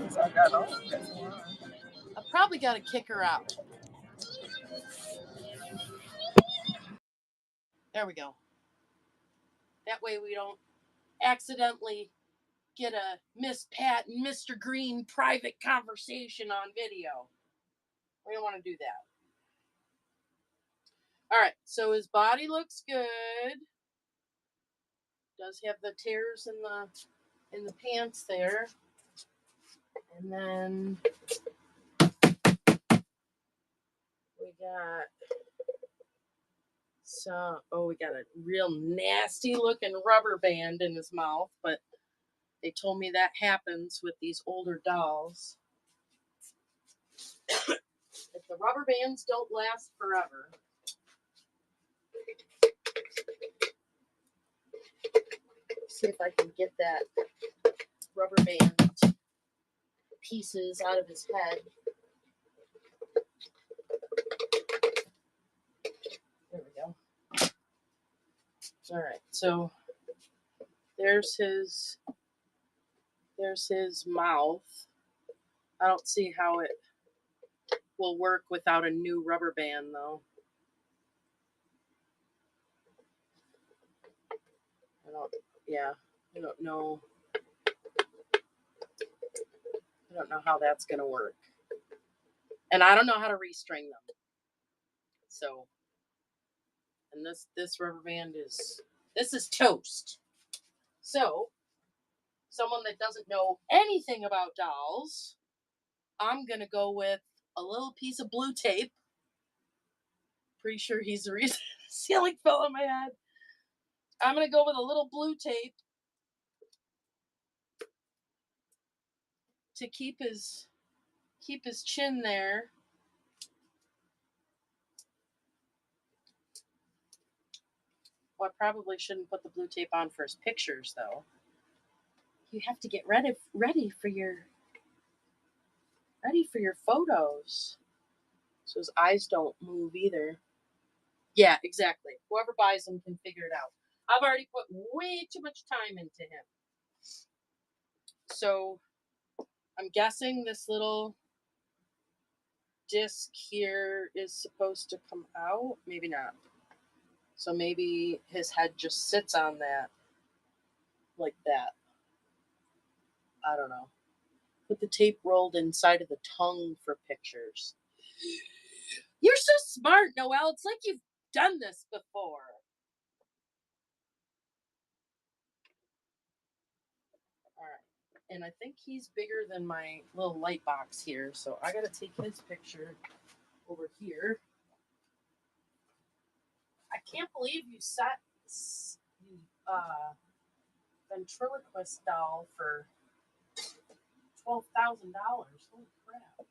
So I got on. That's why. I probably got to kick her out. There we go. That way we don't accidentally get a Miss Pat and Mr. Green private conversation on video. We don't want to do that. All right, so his body looks good. Does have the tears in the pants there. And then we got we got a real nasty looking rubber band in his mouth, but they told me that happens with these older dolls. If the rubber bands don't last forever. See if I can get that rubber band pieces out of his head. There we go. All right, so there's his mouth. I don't see how it will work without a new rubber band though. I don't know. I don't know how that's gonna work. And I don't know how to restring them. So, and this rubber band is toast. So, someone that doesn't know anything about dolls, I'm gonna go with a little piece of blue tape. Pretty sure he's the reason the ceiling fell on my head. I'm gonna go with a little blue tape to keep his chin there. Well, I probably shouldn't put the blue tape on for his pictures though. You have to get ready for your photos. So his eyes don't move either. Yeah, exactly. Whoever buys them can figure it out. I've already put way too much time into him. So I'm guessing this little disc here is supposed to come out. Maybe not. So maybe his head just sits on that like that. I don't know. Put the tape rolled inside of the tongue for pictures. You're so smart, Noelle. It's like you've done this before. All right. and I think he's bigger than my little light box here. So I got to take his picture over here. I can't believe you set the ventriloquist doll for $12,000. Holy crap.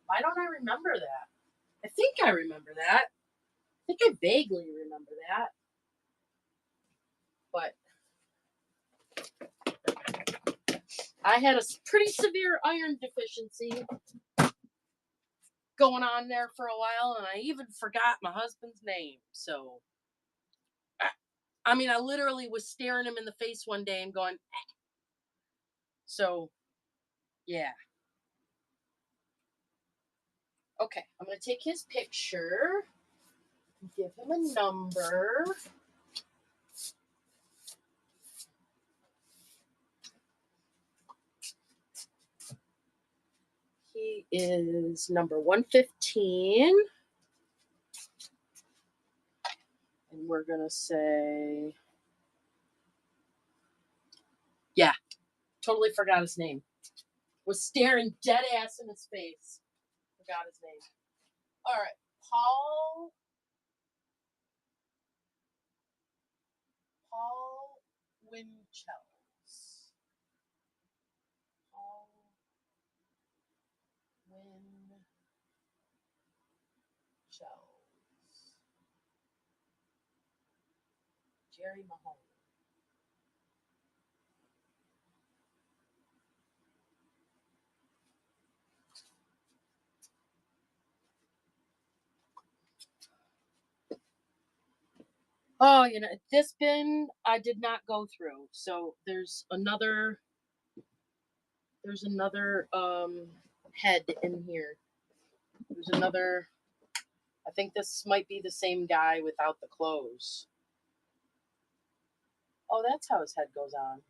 Why don't I remember that? I think I remember that. I think I vaguely remember that. But I had a pretty severe iron deficiency going on there for a while, and I even forgot my husband's name. So, I mean, I literally was staring him in the face one day and going, "Eh." So, yeah. Okay, I'm going to take his picture, give him a number. He is number 115. And we're going to say, yeah, totally forgot his name. Was staring dead ass in his face. Forgot his name. All right, Paul Winchels. Paul Winchels. Jerry Mahoney. Oh, this bin I did not go through. So there's another head in here. There's another. I think this might be the same guy without the clothes. Oh, that's how his head goes on.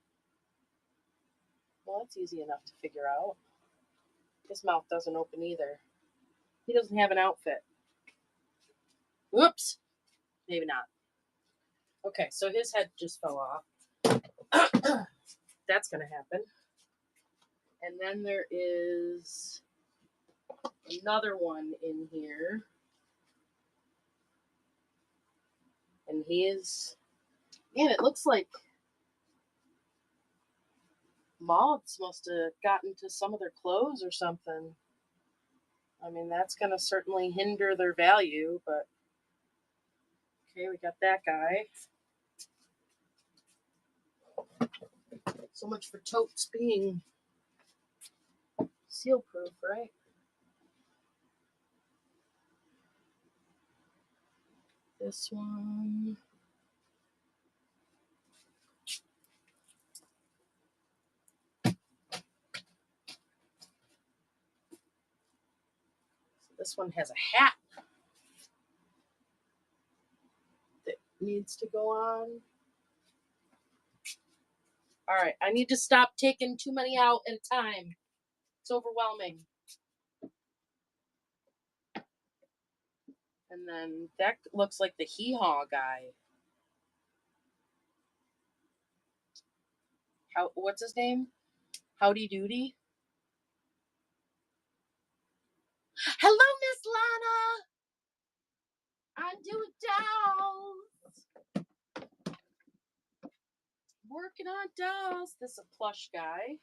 Well, that's easy enough to figure out. His mouth doesn't open either. He doesn't have an outfit. Whoops. Maybe not. Okay, so his head just fell off. That's going to happen. And then there is another one in here. And he is... Man, it looks like moths must have gotten to some of their clothes or something. I mean, that's going to certainly hinder their value, but... Okay, we got that guy. So much for totes being seal proof, right? This one. This one has a hat that needs to go on. All right, I need to stop taking too many out at a time. It's overwhelming. And then that looks like the hee-haw guy. What's his name? Howdy Doody. Hello, Miss Lana. I do dolls. Working on dolls. This is a plush guy.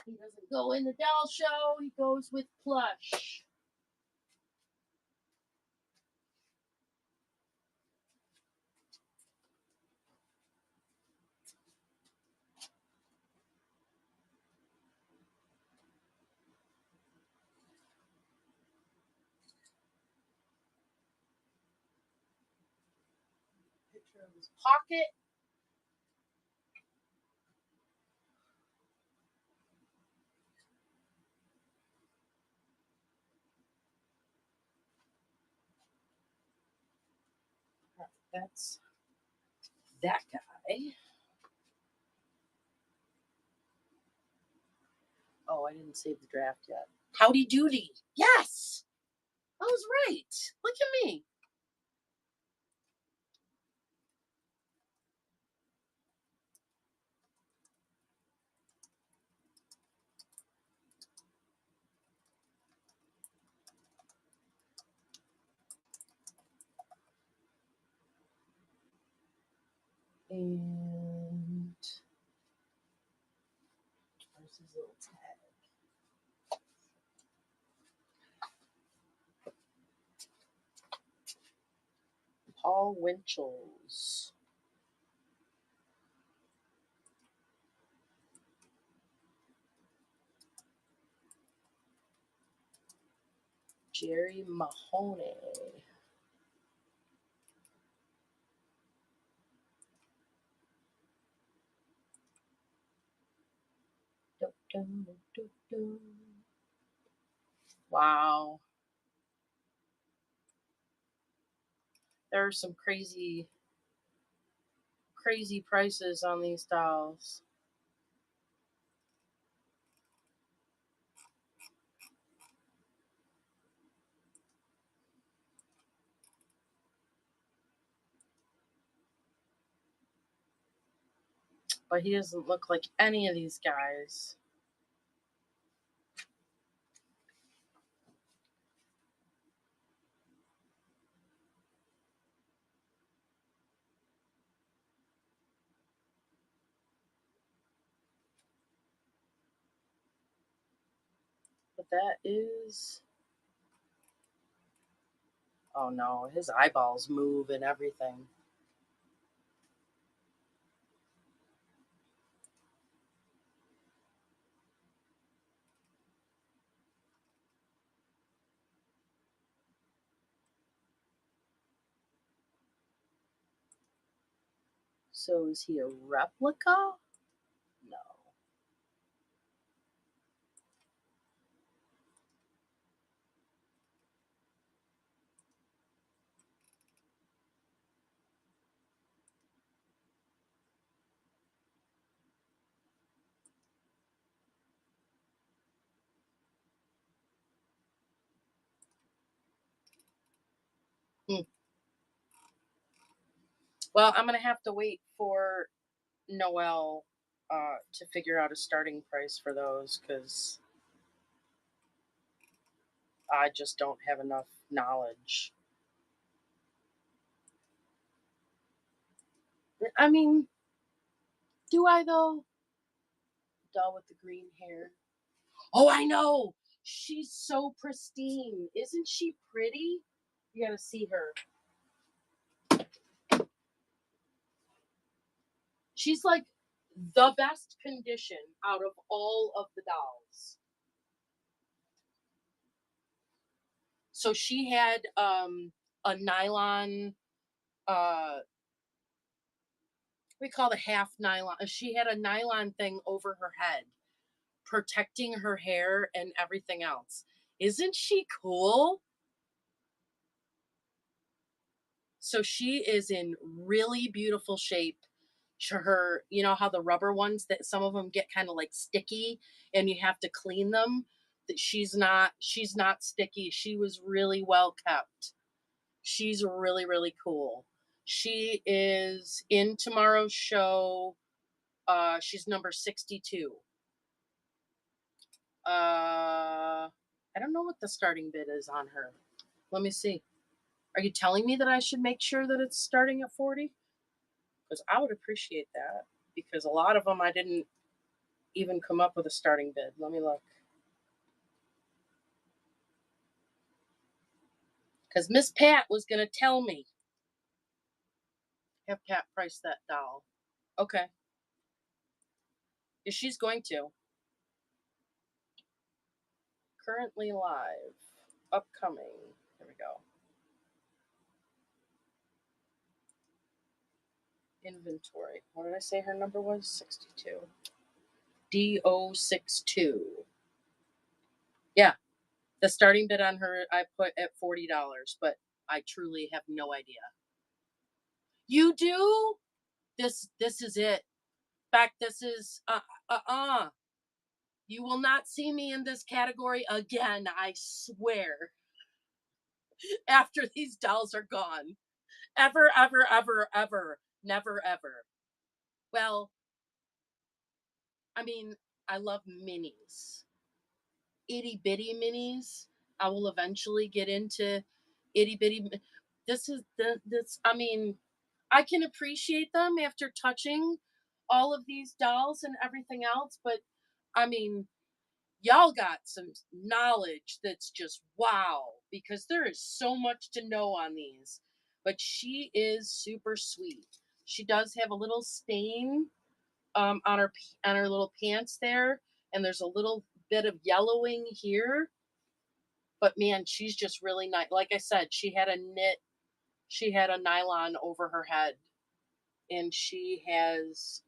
He doesn't go in the doll show. He goes with plush. Picture of his pocket. That's that guy. Oh, I didn't save the draft yet. Howdy Doody. Yes! I was right. Look at me. And where's his little tag? Paul Winchell's. Jerry Mahoney. Wow. There are some crazy prices on these dolls. But he doesn't look like any of these guys. But that is... Oh no, his eyeballs move and everything. So is he a replica? No. Well, I'm going to have to wait for Noel to figure out a starting price for those, because I just don't have enough knowledge. I mean, do I though? Doll with the green hair. Oh, I know! She's so pristine. Isn't she pretty? You gotta see her. She's like the best condition out of all of the dolls. So she had a nylon, we call it half nylon. She had a nylon thing over her head, protecting her hair and everything else. Isn't she cool? So she is in really beautiful shape. Her, you know how the rubber ones, that some of them get kind of like sticky and you have to clean them, that she's not sticky. She was really well kept. She's really cool. She is in tomorrow's show. She's number 62. I don't know what the starting bid is on her. Let me see. Are you telling me that I should make sure that it's starting at 40? Because I would appreciate that, because a lot of them I didn't even come up with a starting bid. Let me look. Because Miss Pat was going to tell me. Have Pat price that doll. Okay. Yeah, she's going to. Currently live. Upcoming. There we go. Inventory. What did I say her number was? 62. DO62. Yeah. The starting bid on her I put at $40, but I truly have no idea. You do? This is it. In fact, this is you will not see me in this category again, I swear. After these dolls are gone. Ever. Never ever. Well, I mean, I love minis. Itty bitty minis. I will eventually get into itty bitty. This, I mean, I can appreciate them after touching all of these dolls and everything else, but I mean, y'all got some knowledge that's just wow, because there is so much to know on these. But she is super sweet. She does have a little stain on her little pants there, and there's a little bit of yellowing here. But man, she's just really nice. Like I said, she had a nylon over her head, and she has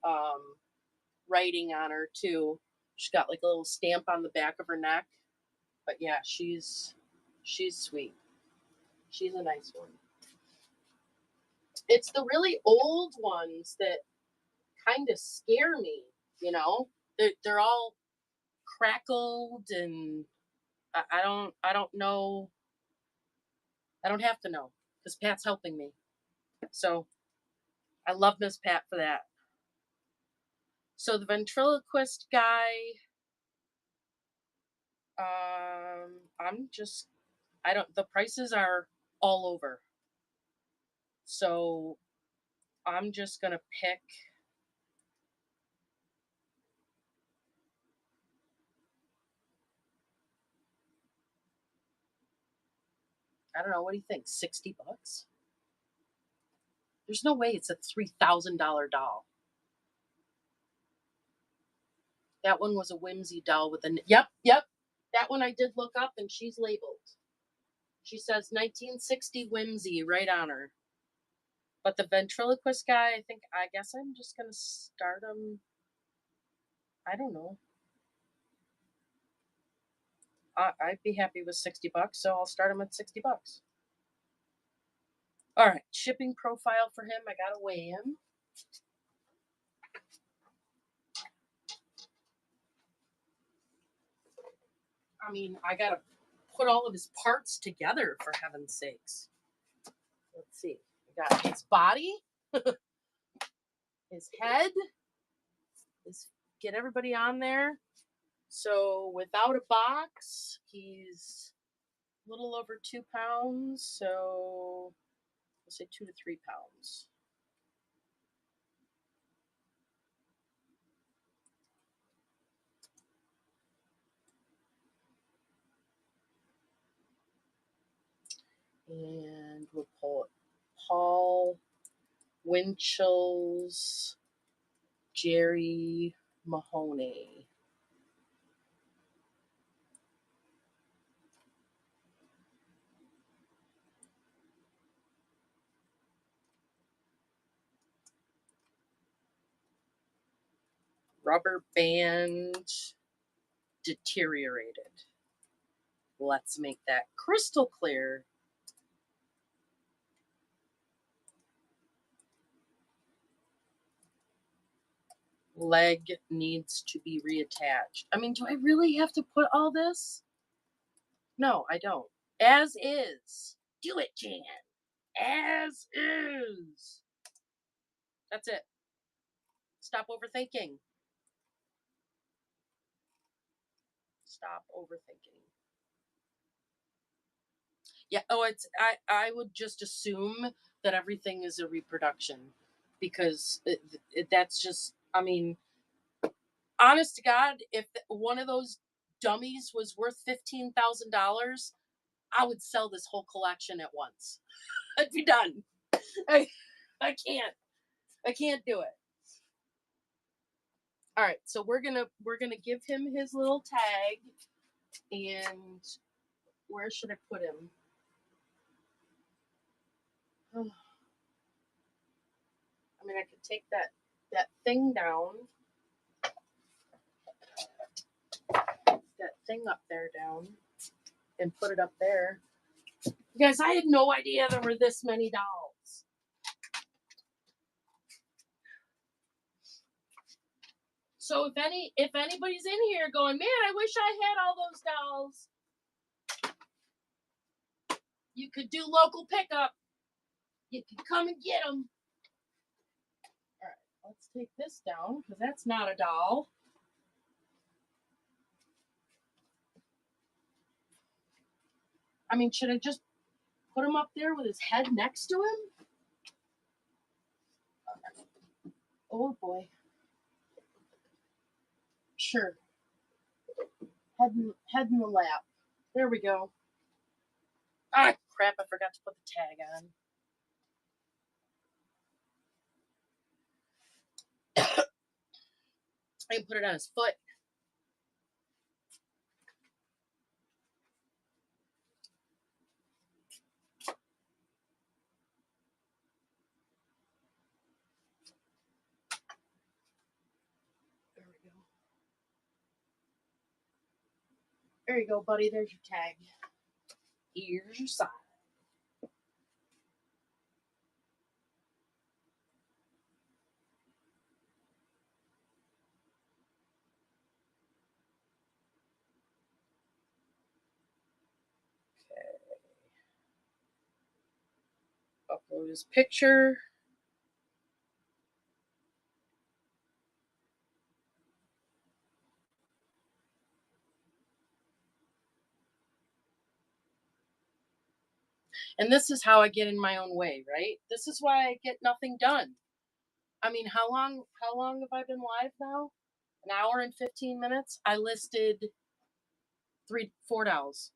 writing on her too. She's got like a little stamp on the back of her neck. But yeah, she's sweet. She's a nice one. It's the really old ones that kind of scare me, you know? They're all crackled, and I don't know. I don't have to know because Pat's helping me. So I love Miss Pat for that. So the ventriloquist guy, the prices are all over. So I'm just gonna pick. I don't know. What do you think? $60? There's no way it's a $3,000 doll. That one was a Whimsy doll with a. Yep. That one I did look up, and she's labeled. She says 1960 Whimsy right on her. But the ventriloquist guy, I guess I'm just gonna start him. I don't know. I'd be happy with $60, so I'll start him at $60. All right, shipping profile for him. I gotta weigh him. I mean, I gotta put all of his parts together, for heaven's sakes. Let's see. We got his body, his head. Get everybody on there. So without a box, he's a little over 2 pounds. So let's say 2 to 3 pounds. And we'll pull it. Paul Winchell's Jerry Mahoney. Rubber band deteriorated. Let's make that crystal clear. Leg needs to be reattached. I mean, do I really have to put all this? No, I don't. As is. Do it, Jan. As is. That's it. Stop overthinking. Stop overthinking. Yeah. Oh, I would just assume that everything is a reproduction, because that's just. I mean, honest to God, if one of those dummies was worth $15,000, I would sell this whole collection at once. I'd be done. I can't do it. All right, so we're gonna give him his little tag, and where should I put him? Oh. I mean, I could take that thing down, that thing up there down, and put it up there. You guys, I had no idea there were this many dolls. So if anybody's in here going, man, I wish I had all those dolls, you could do local pickup. You can come and get them. All right, let's take this down, because that's not a doll. I mean, should I just put him up there with his head next to him? Oh boy. Sure. Head in the lap. There we go. Ah, crap, I forgot to put the tag on. I can put it on his foot. There we go. There you go, buddy. There's your tag. Here's your sign. Upload his picture. And this is how I get in my own way, right? This is why I get nothing done. I mean, how long have I been live now? An hour and 15 minutes? I listed $4.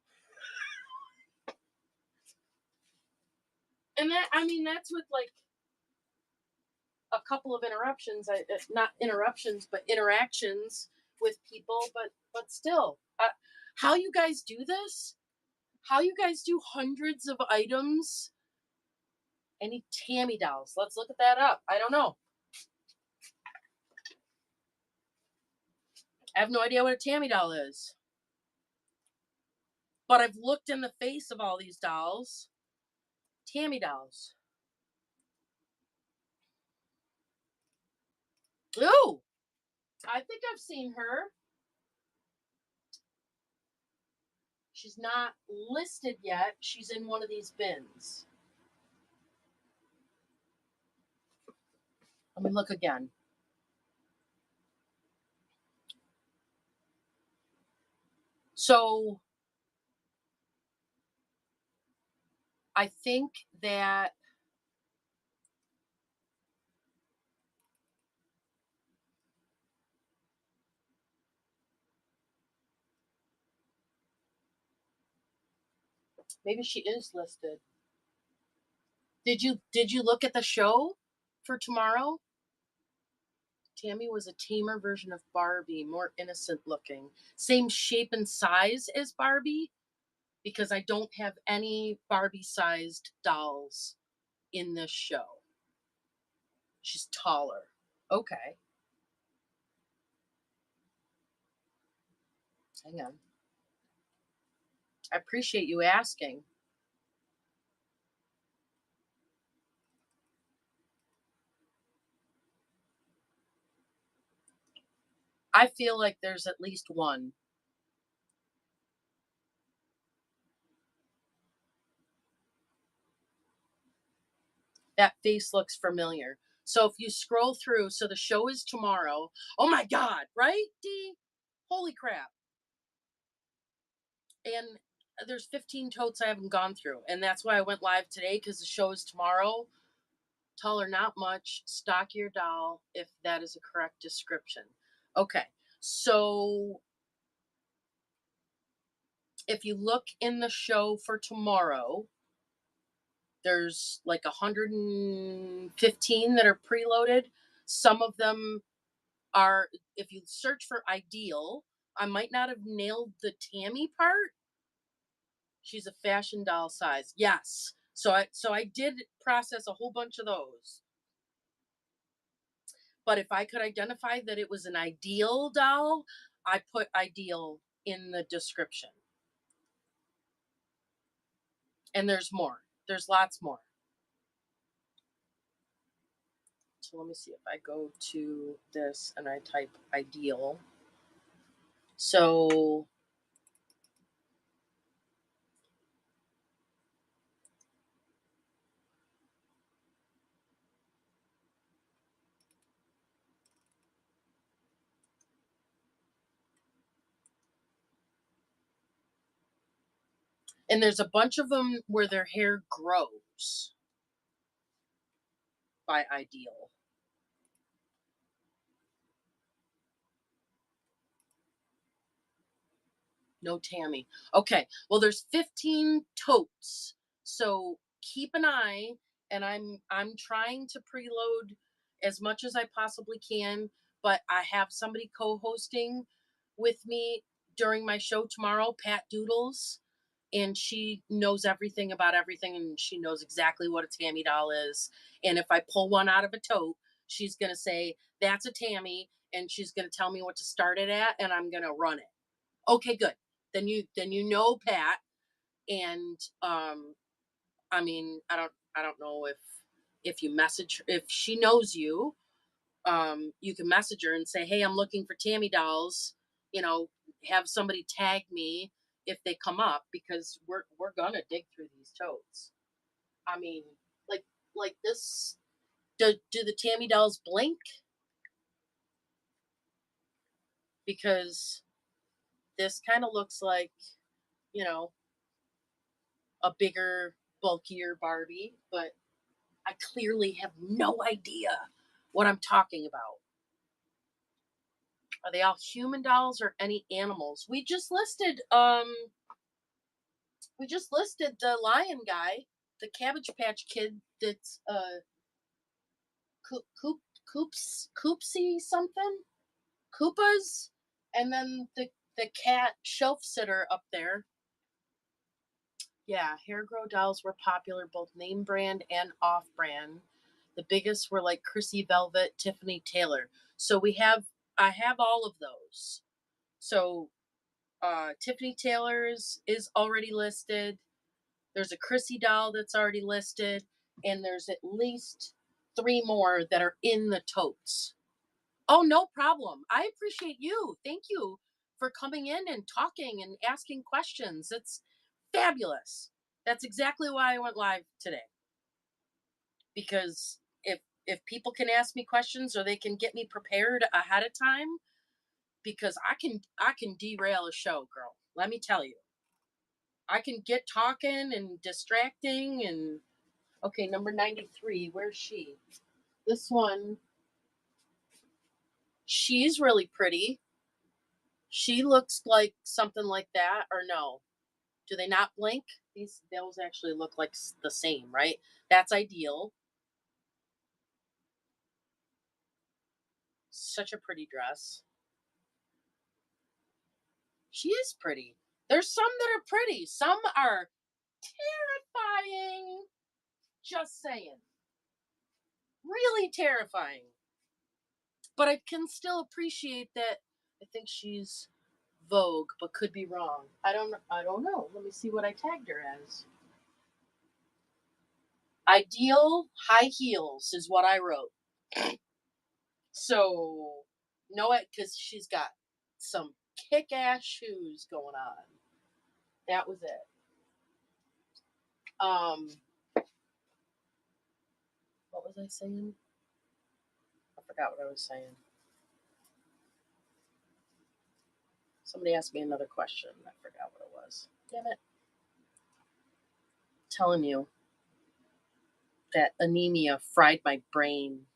And that's with like a couple of interruptions. Not interruptions, but interactions with people. But still, how you guys do this? How you guys do hundreds of items? Any Tammy dolls? Let's look at that up. I don't know. I have no idea what a Tammy doll is. But I've looked in the face of all these dolls. Tammy dolls. Ooh, I think I've seen her. She's not listed yet. She's in one of these bins. Let me look again. So I think that maybe she is listed. Did you look at the show for tomorrow? Tammy was a tamer version of Barbie, more innocent looking. Same shape and size as Barbie, because I don't have any Barbie-sized dolls in this show. She's taller. Okay. Hang on. I appreciate you asking. I feel like there's at least one. That face looks familiar. So if you scroll through, so the show is tomorrow. Oh my God, right, Dee? Holy crap. And there's 15 totes I haven't gone through. And that's why I went live today, because the show is tomorrow. Tall or not much, stockier doll, if that is a correct description. Okay, so if you look in the show for tomorrow, there's like 115 that are preloaded. Some of them are, if you search for ideal, I might not have nailed the Tammy part. She's a fashion doll size. Yes. So I did process a whole bunch of those. But if I could identify that it was an ideal doll, I put ideal in the description. And there's more. There's lots more. So let me see if I go to this and I type ideal. So and there's a bunch of them where their hair grows by ideal. No Tammy. Okay. Well, there's 15 totes. So keep an eye, and I'm trying to preload as much as I possibly can, but I have somebody co-hosting with me during my show tomorrow, Pat Doodles, and she knows everything about everything, and she knows exactly what a Tammy doll is. And if I pull one out of a tote, she's going to say, "That's a Tammy," and she's going to tell me what to start it at, and I'm going to run it. Okay, good. Then you know Pat, and I mean, I don't know if you message, if she knows you, you can message her and say, "Hey, I'm looking for Tammy dolls, you know, have somebody tag me if they come up, because we're gonna dig through these totes." I mean, like like this, do the Tammy dolls blink? Because this kind of looks like, you know, a bigger, bulkier Barbie, but I clearly have no idea what I'm talking about. Are they all human dolls or any animals? We just listed the lion guy, the Cabbage Patch Kid that's Coopsy something? Koopas, and then the cat shelf sitter up there. Yeah, hair grow dolls were popular both name brand and off brand. The biggest were like Chrissy Velvet, Tiffany Taylor. So I have all of those. So Tiffany Taylor's is already listed. There's a Chrissy doll that's already listed, and there's at least 3 more that are in the totes. Oh, no problem. I appreciate you. Thank you for coming in and talking and asking questions. It's fabulous. That's exactly why I went live today. Because if people can ask me questions, or they can get me prepared ahead of time, because I can derail a show, girl. Let me tell you. I can get talking and distracting, and okay, number 93, where's she? This one, she's really pretty. She looks like something like that, or no? Do they not blink? Those actually look like the same, right? That's ideal. Such a pretty dress. She is pretty. There's some that are pretty. Some are terrifying. Just saying. Really terrifying. But I can still appreciate that. I think she's Vogue, but could be wrong. I don't know. Let me see what I tagged her as. Ideal high heels is what I wrote. So, know it, because she's got some kick-ass shoes going on. That was it. What was I saying? I forgot what I was saying. Somebody asked me another question. I forgot what it was. Damn it. Telling you that anemia fried my brain.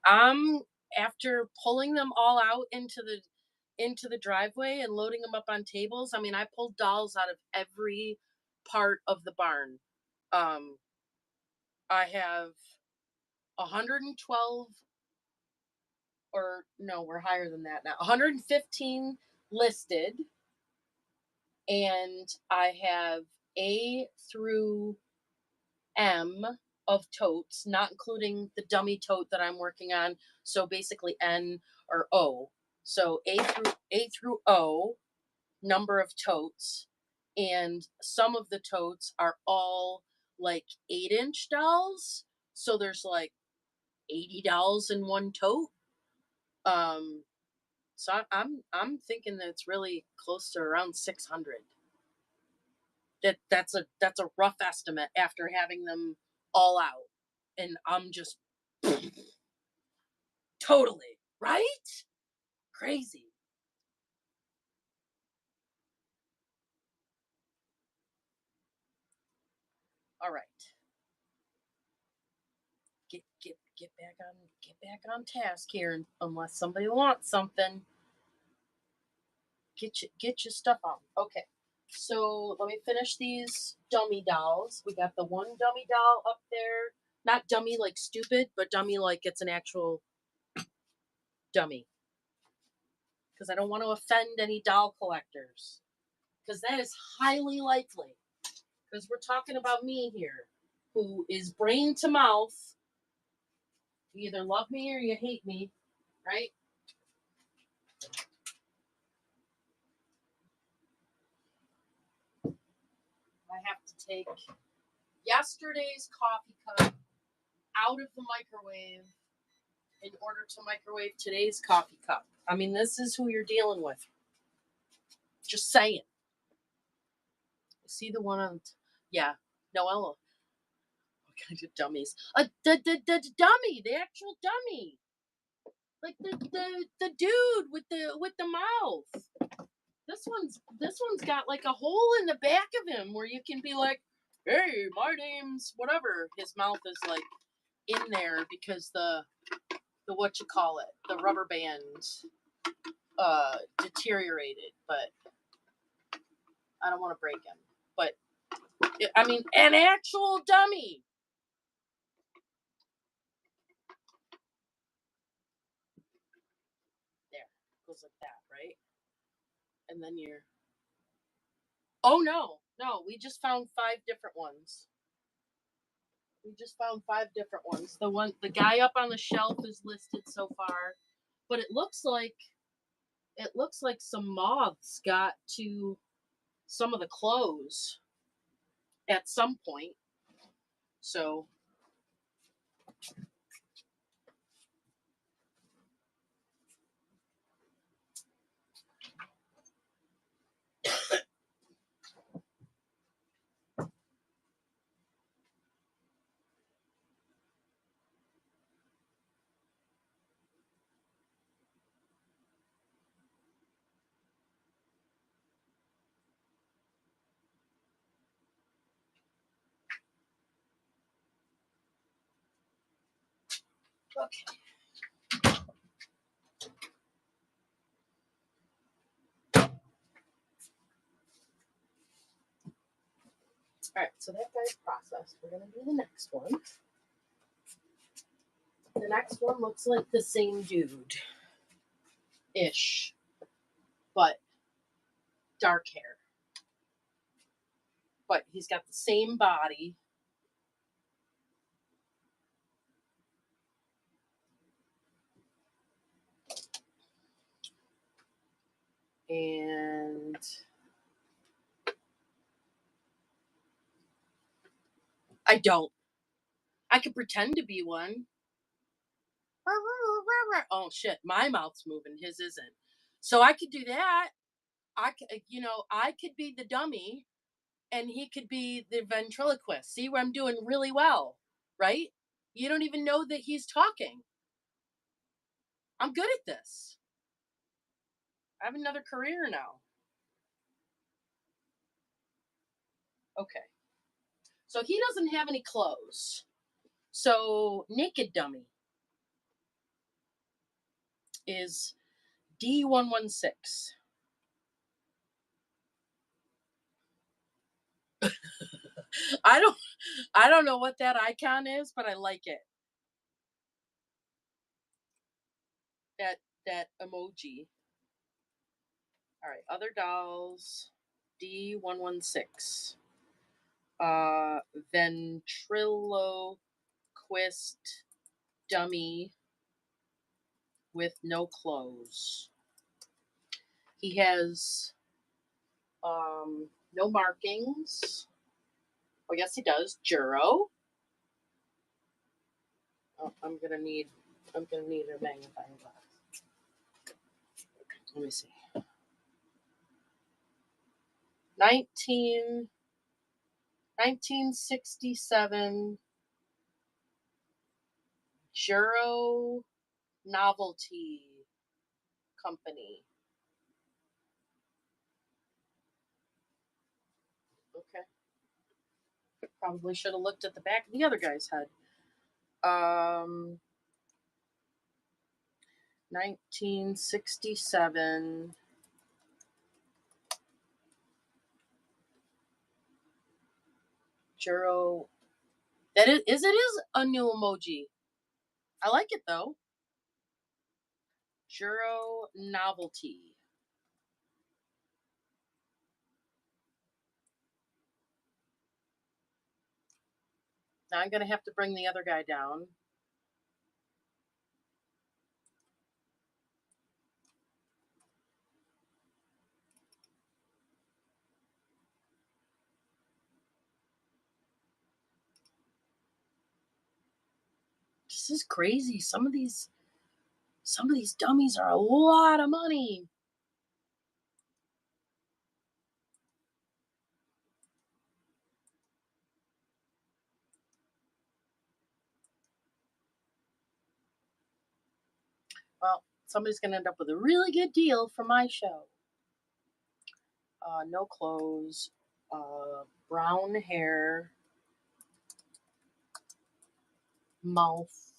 I'm After pulling them all out into the driveway and loading them up on tables. I mean, I pulled dolls out of every part of the barn. Um, I have 112, or no, we're higher than that now. 115 listed, and I have A through M of totes, not including the dummy tote that I'm working on. So basically N or O. So A through O number of totes, and some of the totes are all like 8-inch dolls. So there's like 80 dolls in one tote. Um, so I'm thinking that it's really close to around 600. That's a rough estimate after having them all out, and I'm just totally right. Crazy. All right. Get back on task here, unless somebody wants something. Get your stuff on. Okay. So let me finish these dummy dolls. We got the one dummy doll up there. Not dummy like stupid, but dummy like it's an actual dummy. Because I don't want to offend any doll collectors. Because that is highly likely. Because we're talking about me here, who is brain to mouth. You either love me or you hate me, right? I have to take yesterday's coffee cup out of the microwave in order to microwave today's coffee cup. I mean, this is who you're dealing with. Just saying. See the one on, yeah, Noella. What kind of dummies? The dummy, the actual dummy, like the dude with the mouth. This one's got like a hole in the back of him where you can be like, hey, my name's whatever. His mouth is like in there because the what you call it, the rubber band deteriorated, but I don't want to break him. But I mean, an actual dummy. There, goes like that, right? And then you're. Oh no, we just found 5 different ones. The guy up on the shelf is listed so far, but it looks like some moths got to some of the clothes at some point. So okay. All right, so that guy's processed. We're gonna do the next one. The next one looks like the same dude-ish, but dark hair. But he's got the same body. And I don't. I could pretend to be one. Oh shit, my mouth's moving, his isn't. So I could do that. I could be the dummy and he could be the ventriloquist. See where I'm doing really well, right? You don't even know that he's talking. I'm good at this. I have another career now. Okay. So he doesn't have any clothes. So naked dummy is D116. I don't know what that icon is, but I like it. That emoji. All right, other dolls. D116. Ventriloquist dummy with no clothes. He has no markings. I guess he does. Juro. Oh, I'm gonna need a magnifying glass. Let me see. 1967 Juro Novelty Company. Okay. Probably should have looked at the back of the other guy's head. 1967. Juro. That is a new emoji. I like it though. Juro novelty. Now I'm gonna have to bring the other guy down. This is crazy. Some of these dummies are a lot of money. Well, somebody's gonna end up with a really good deal for my show. No clothes, brown hair, mouth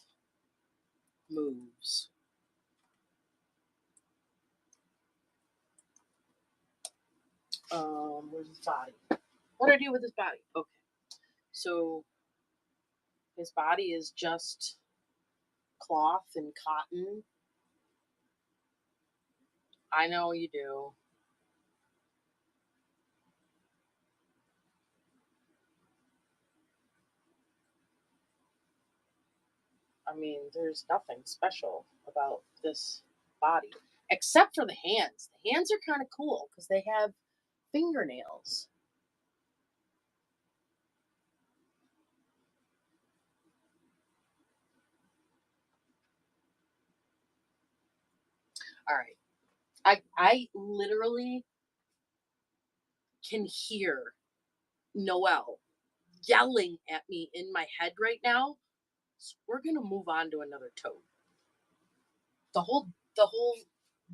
moves. Where's his body? What do I do with his body? Okay, so his body is just cloth and cotton. I know you do. I mean, there's nothing special about this body except for the hands. The hands are kind of cool because they have fingernails. All right. I literally can hear Noelle yelling at me in my head right now. So we're gonna move on to another toad. The whole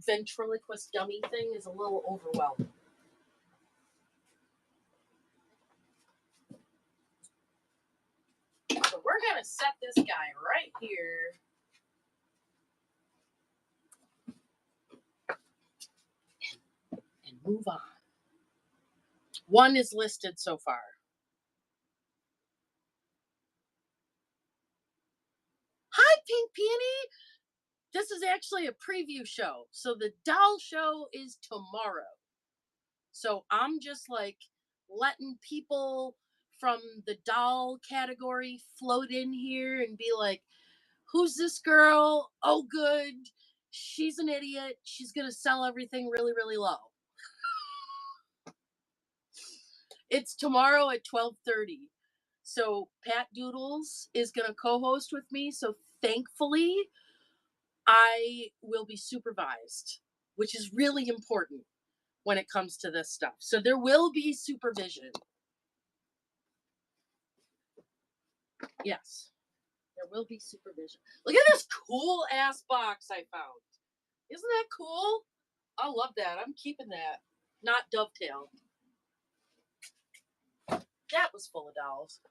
ventriloquist dummy thing is a little overwhelming. So we're gonna set this guy right here. And move on. One is listed so far. Hi, Pink Peony. This is actually a preview show. So the doll show is tomorrow. So I'm just like letting people from the doll category float in here and be like, who's this girl? Oh, good. She's an idiot. She's going to sell everything really, really low. It's tomorrow at 12:30. So Pat Doodles is going to co-host with me. So thankfully, I will be supervised, which is really important when it comes to this stuff. So there will be supervision. Yes, there will be supervision. Look at this cool ass box I found. Isn't that cool? I love that. I'm keeping that. Not Dovetail. That was full of dolls.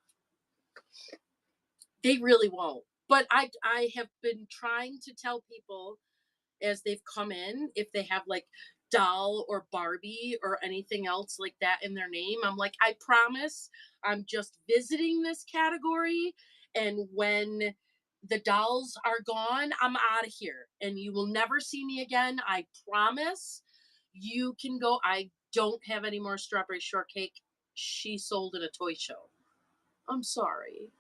They really won't. But I have been trying to tell people as they've come in, if they have like doll or Barbie or anything else like that in their name, I'm like, I promise I'm just visiting this category. And when the dolls are gone, I'm out of here and you will never see me again. I promise. You can go. I don't have any more strawberry shortcake. She sold at a toy show. I'm sorry.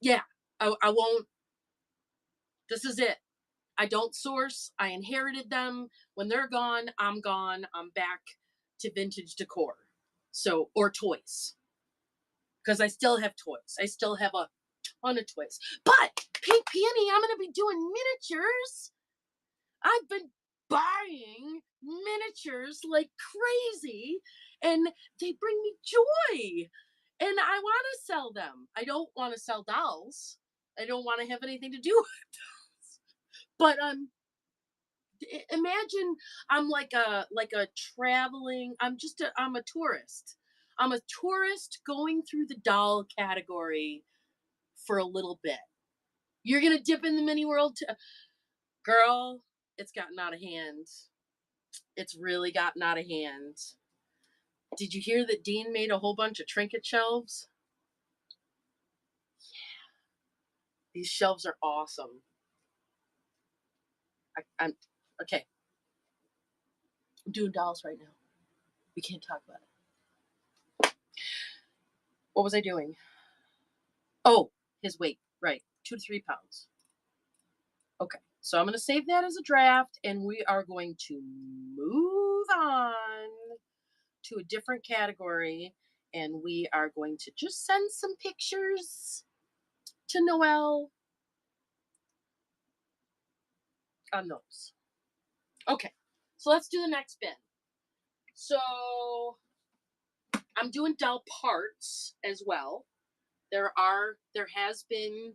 Yeah, I won't. This is it. I don't source. I inherited them. When they're gone, I'm gone. I'm back to vintage decor. So, or toys. Because I still have toys. I still have a ton of toys. But, Pink Peony, I'm going to be doing miniatures. I've been buying miniatures like crazy. And they bring me joy. And I want to sell them. I don't want to sell dolls. I don't want to have anything to do with dolls. But imagine I'm like a traveling. I'm a tourist. I'm a tourist going through the doll category for a little bit. You're gonna dip in the mini world, girl. It's gotten out of hand. It's really gotten out of hand. Did you hear that Dean made a whole bunch of trinket shelves? Yeah, these shelves are awesome. I'm okay. I'm doing dolls right now. We can't talk about it. What was I doing? Oh, his weight. Right. 2 to 3 pounds. Okay. So I'm going to save that as a draft, and we are going to move on to a different category, and we are going to just send some pictures to Noelle on those. Okay. So let's do the next bin. So I'm doing doll parts as well. There has been,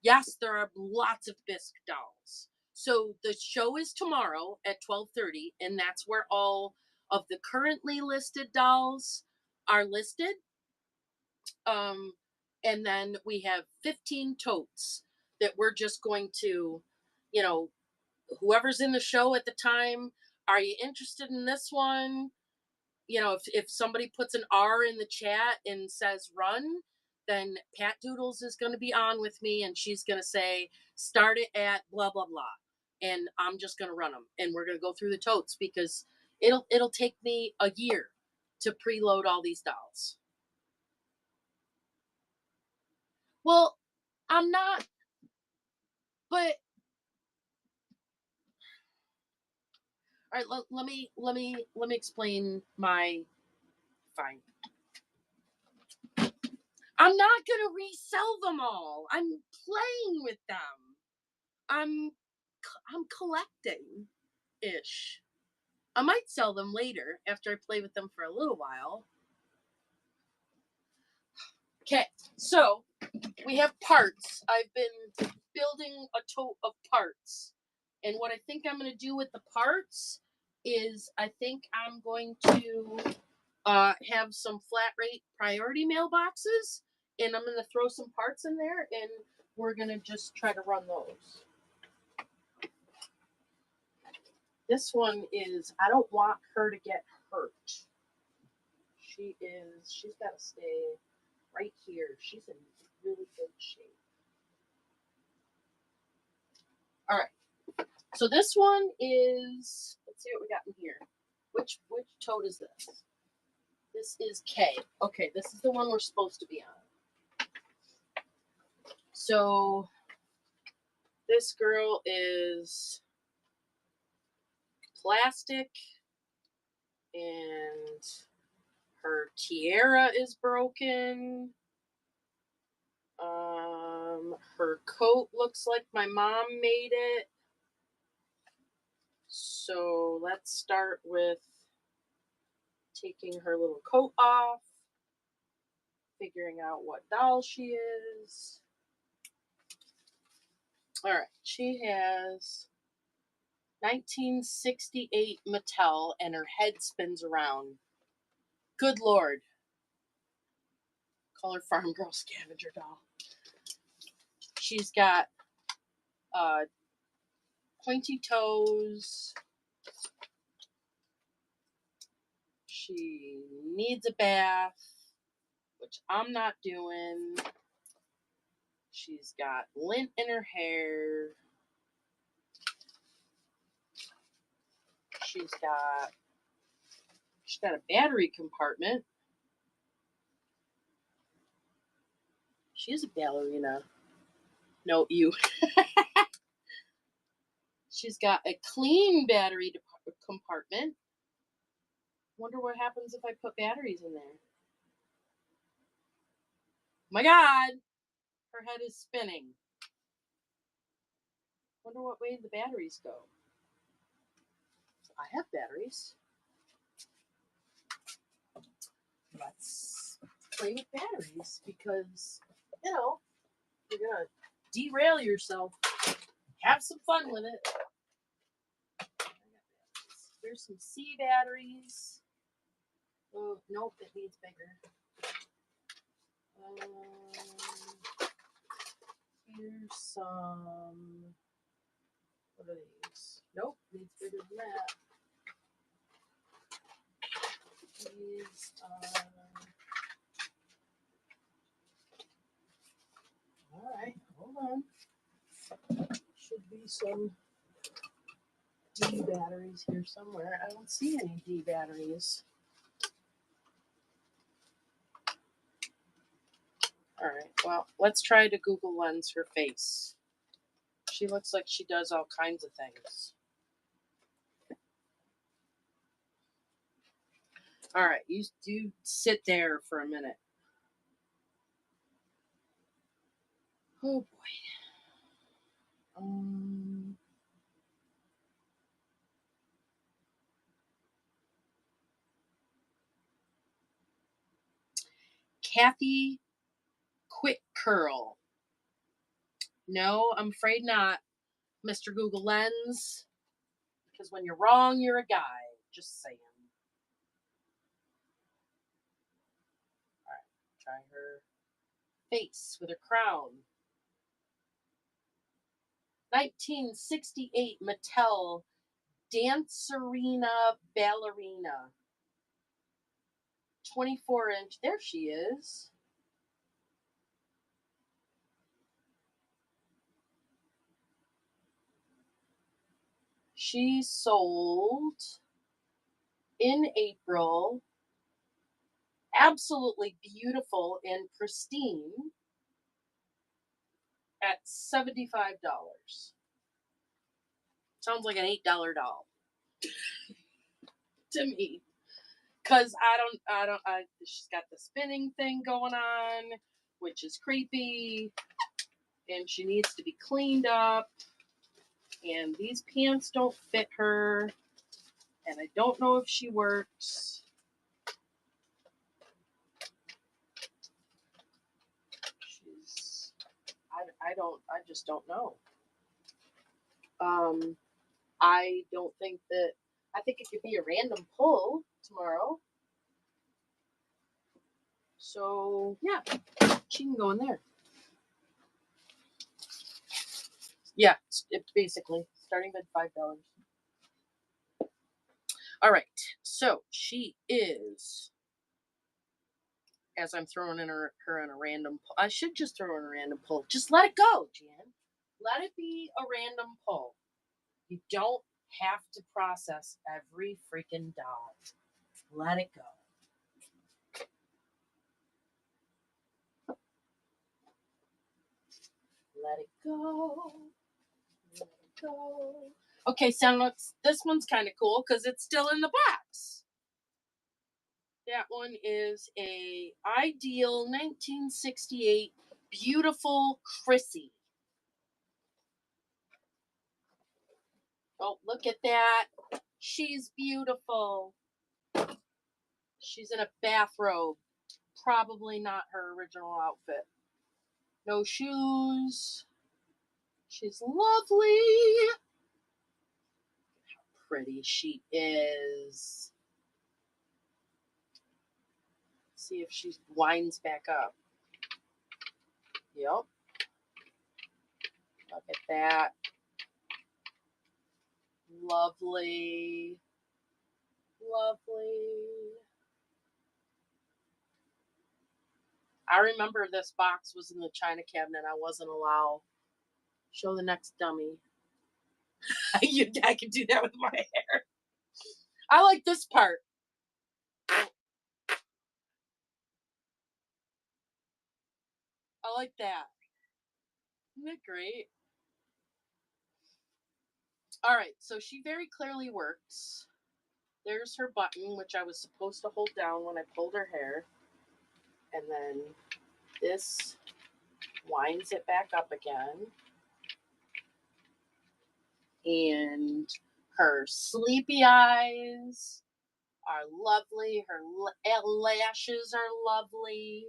yes, there are lots of bisque dolls. So the show is tomorrow at 12:30, and that's where all of the currently listed dolls are listed. And then we have 15 totes that we're just going to, you know, whoever's in the show at the time, are you interested in this one? You know, if somebody puts an R in the chat and says run, then Pat Doodles is going to be on with me, and she's going to say, start it at blah, blah, blah. And I'm just going to run them, and we're going to go through the totes because it'll take me a year to preload all these dolls. Well, I'm not, but all right, let me explain my fine. I'm not going to resell them all. I'm playing with them. I'm collecting ish. I might sell them later after I play with them for a little while. Okay, so we have parts. I've been building a tote of parts. And what I think I'm going to do with the parts is I think I'm going to have some flat rate priority mailboxes, and I'm going to throw some parts in there, and we're going to just try to run those. This one is, I don't want her to get hurt. She's got to stay right here. She's in really good shape. All right. So this one is, let's see what we got in here. Which tote is this? This is K. Okay, this is the one we're supposed to be on. So this girl is plastic, and her tiara is broken. Her coat looks like my mom made it. So let's start with taking her little coat off, figuring out what doll she is. All right, she has 1968 Mattel, and her head spins around. Good Lord. Call her Farm Girl Scavenger Doll. She's got pointy toes. She needs a bath, which I'm not doing. She's got lint in her hair. She's got a battery compartment. She's a ballerina. No, you. She's got a clean battery compartment. Wonder what happens if I put batteries in there. My God, her head is spinning. Wonder what way the batteries go. I have batteries. Let's play with batteries because, you know, you're going to derail yourself. Have some fun with it. There's some C batteries. Oh, nope, it needs bigger. Here's some. What are these? Nope, needs bigger than that. These alright, hold on. Should be some D batteries here somewhere. I don't see any D batteries. Alright, well, let's try to Google Lens her face. She looks like she does all kinds of things. Alright, you do sit there for a minute. Oh boy. Kathy Quick Curl. No, I'm afraid not, Mr. Google Lens. Because when you're wrong, you're a guy. Just saying. Alright, try her face with her crown. 1968 Mattel Dancerina Ballerina. 24-inch. There she is. She sold in April. Absolutely beautiful and pristine at $75. Sounds like an $8 doll to me. Cause she's got the spinning thing going on, which is creepy, and she needs to be cleaned up, and these pants don't fit her, and I don't know if she works. I just don't know. I don't think that, I think it could be a random pull tomorrow. So, yeah, she can go in there. Yeah, it's basically starting at $5. All right, so she is, as I'm throwing in her in a random pull. I should just throw in a random pull. Just let it go, Jan. Let it be a random pull. You don't have to process every freaking doll. Let it go. Let it go. Let it go. Okay, so this one's kind of cool because it's still in the box. That one is a Ideal 1968 Beautiful Chrissy. Oh, look at that. She's beautiful. She's in a bathrobe. Probably not her original outfit. No shoes. She's lovely. How pretty she is. See if she winds back up. Yep. Look at that. Lovely. Lovely. I remember this box was in the china cabinet. I wasn't allowed. Show the next dummy. I can do that with my hair. I like this part. I like that. Isn't that great? All right, so she very clearly works. There's her button, which I was supposed to hold down when I pulled her hair. And then this winds it back up again. And her sleepy eyes are lovely. Her lashes are lovely.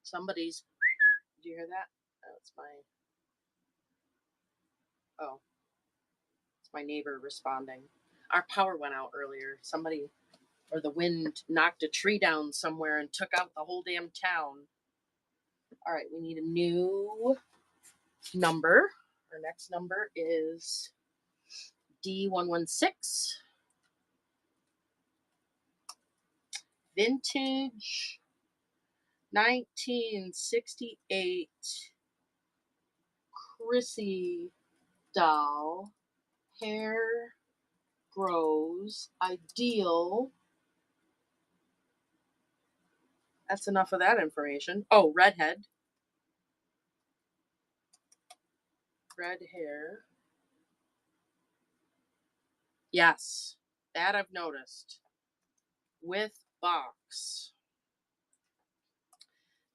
Somebody's, did you hear that? That's it's my neighbor responding. Our power went out earlier. Somebody or the wind knocked a tree down somewhere and took out the whole damn town. All right, we need a new number. Our next number is D116. Vintage 1968 Chrissy doll. Hair grows. Ideal. That's enough of that information. Oh, redhead. Red hair. Yes, that I've noticed. With box.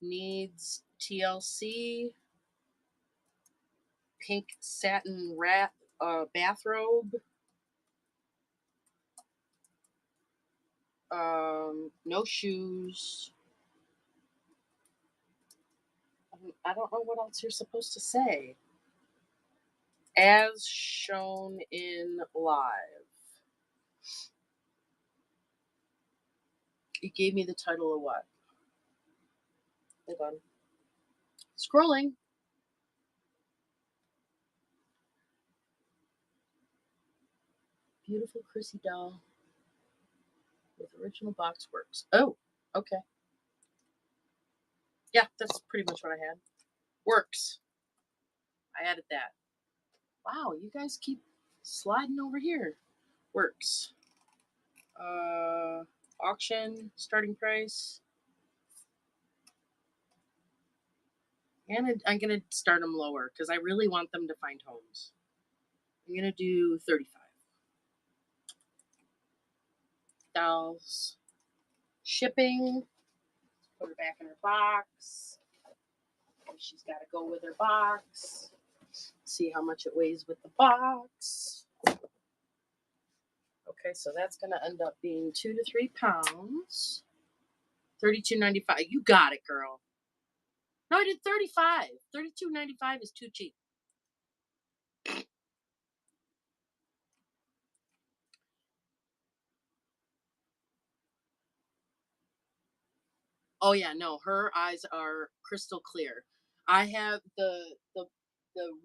Needs TLC. Pink satin bathrobe. No shoes. I don't know what else you're supposed to say. As shown in live. You gave me the title of what? Hold on. Scrolling. Beautiful Chrissy doll with original box works. Oh, okay. Yeah, that's pretty much what I had. Works. I added that. Wow, you guys keep sliding over here. Works. Auction, starting price. And I'm going to start them lower because I really want them to find homes. I'm going to do 35. Dolls. Shipping. Put her back in her box. She's got to go with her box. See how much it weighs with the box. Okay, so that's going to end up being 2 to 3 pounds. $32.95. You got it, girl. No, I did 35. $32.95 is too cheap. Oh yeah, no, her eyes are crystal clear. I have the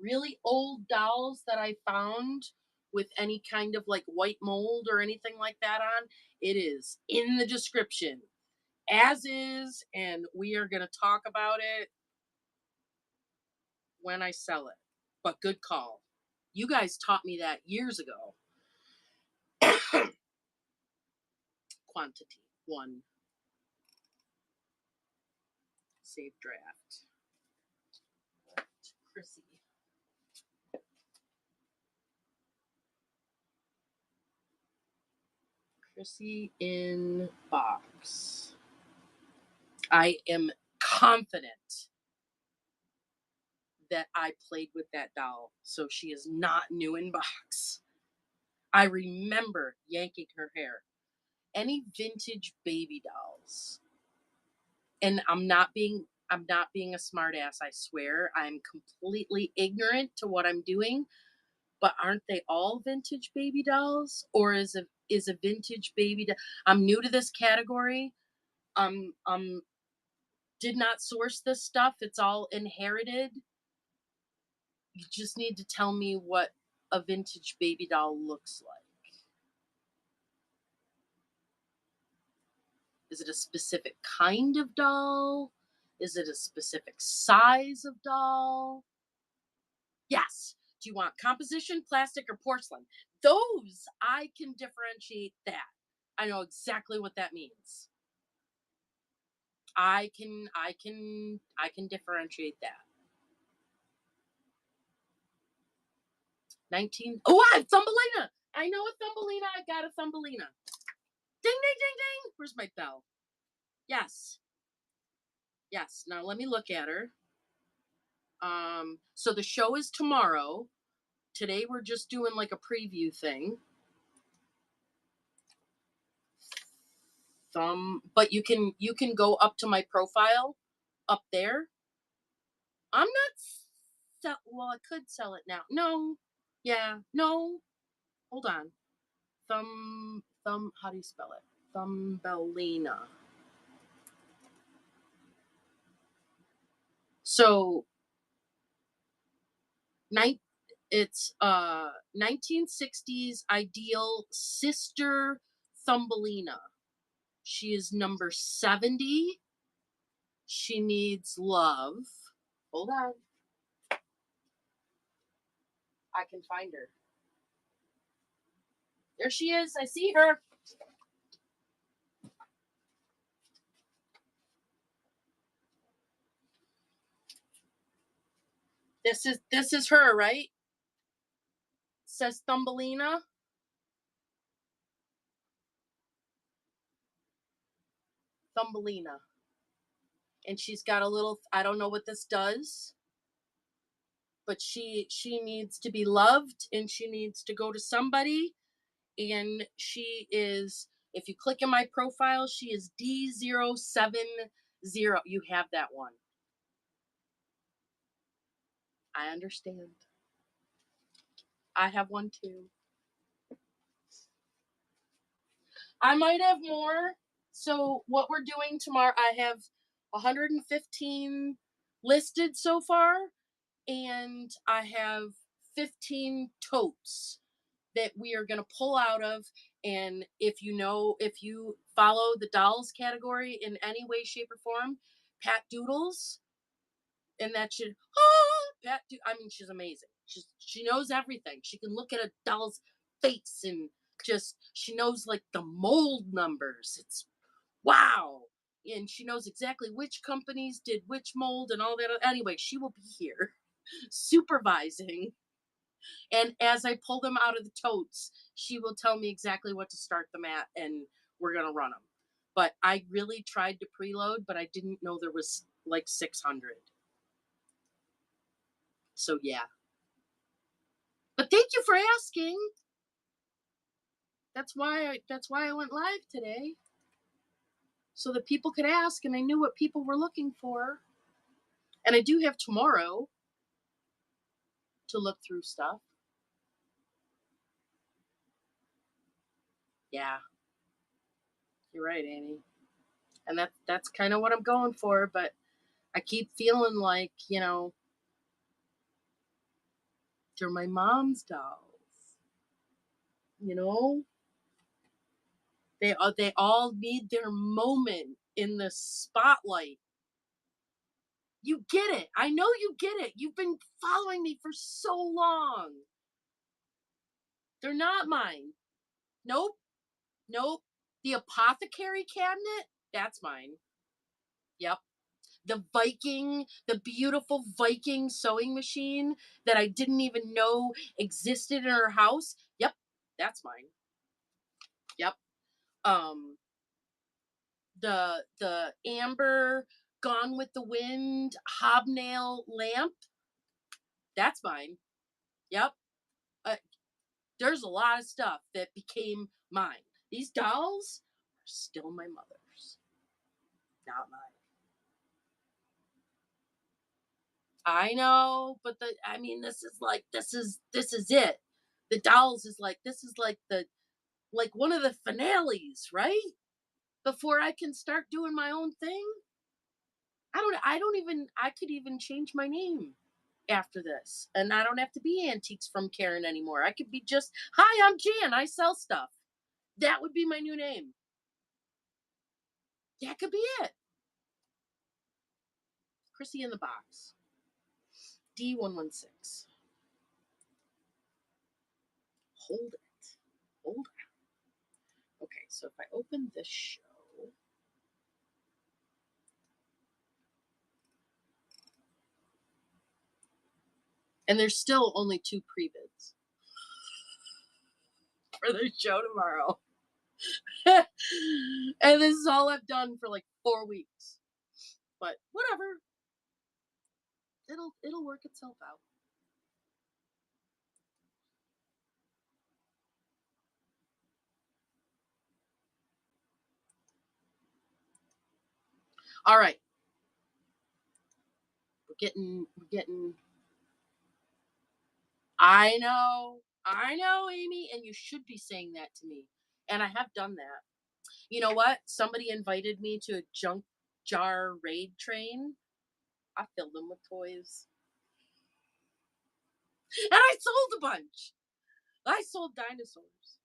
really old dolls that I found with any kind of like white mold or anything like that on. It is in the description. As is, and we are going to talk about it when I sell it. But good call. You guys taught me that years ago. Quantity 1. Save draft. Chrissy. Chrissy in box. I am confident that I played with that doll, so she is not new in box. I remember yanking her hair. Any vintage baby dolls, and I'm not being a smartass. I swear, I'm completely ignorant to what I'm doing. But aren't they all vintage baby dolls, or is a vintage baby doll? I'm new to this category. Did not source this stuff. It's all inherited. You just need to tell me what a vintage baby doll looks like. Is it a specific kind of doll? Is it a specific size of doll? Yes. Do you want composition, plastic, or porcelain? Those I can differentiate that. I know exactly what that means. I can differentiate that. 19. Oh, I have Thumbelina. I know a Thumbelina. I got a Thumbelina. Ding, ding, ding, ding. Where's my bell? Yes. Yes. Now let me look at her. So the show is tomorrow. Today we're just doing like a preview thing. But you can go up to my profile up there. I'm not well, I could sell it now. No. Yeah. No. Hold on. how do you spell it? Thumbelina. So it's 1960s ideal sister Thumbelina. She is number 70. She needs love. Hold on. I can find her. There she is. I see her. This is her, right? Says Thumbelina. Thumbelina. And she's got a little, I don't know what this does, but she needs to be loved, and she needs to go to somebody. And she is, if you click in my profile, she is D070. You have that one. I understand. I have one too. I might have more. So what we're doing tomorrow, I have 115 listed so far, and I have 15 totes that we are going to pull out of. And if you follow the dolls category in any way, shape, or form, Pat Doodles, and that should, I mean, she's amazing. She knows everything. She can look at a doll's face and she knows like the mold numbers. It's wow. And she knows exactly which companies did which mold and all that. Anyway, she will be here supervising. And as I pull them out of the totes, she will tell me exactly what to start them at, and we're going to run them. But I really tried to preload, but I didn't know there was like 600. So yeah. But thank you for asking. That's why I went live today. So that people could ask, and I knew what people were looking for. And I do have tomorrow to look through stuff. Yeah. You're right, Annie. And that's kind of what I'm going for, but I keep feeling like, they're my mom's dolls. They all need their moment in the spotlight. You get it. I know you get it. You've been following me for so long. They're not mine. Nope. The apothecary cabinet, that's mine. Yep. The beautiful Viking sewing machine that I didn't even know existed in her house. Yep, that's mine. Yep. The amber Gone with the Wind hobnail lamp, that's mine. Yep. There's a lot of stuff that became mine. These dolls are still my mother's, not mine. I know, but this is it. The dolls is like, this is like one of the finales, right? Before I can start doing my own thing. I could even change my name after this, and I don't have to be Antiques from Karen anymore. I could be just, hi, I'm Jan, I sell stuff. That would be my new name. That could be it. Chrissy in the Box. D116. Hold it. Okay, so if I open this show, and there's still only 2 pre-bids for the show tomorrow. And this is all I've done for like 4 weeks. But whatever. It'll work itself out. All right. We're getting I know. I know, Amy, and you should be saying that to me. And I have done that. You know what? Somebody invited me to a junk jar raid train. I filled them with toys. And I sold a bunch. I sold dinosaurs.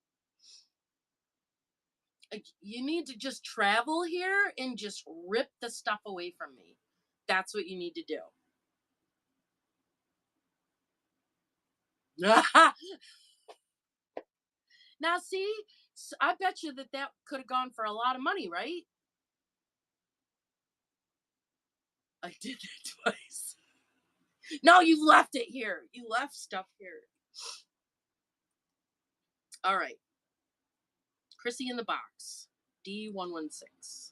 You need to just travel here and just rip the stuff away from me. That's what you need to do. Now, see, I bet you that could have gone for a lot of money, right? I did that twice. No, you left it here. You left stuff here. All right. Chrissy in the box. D116.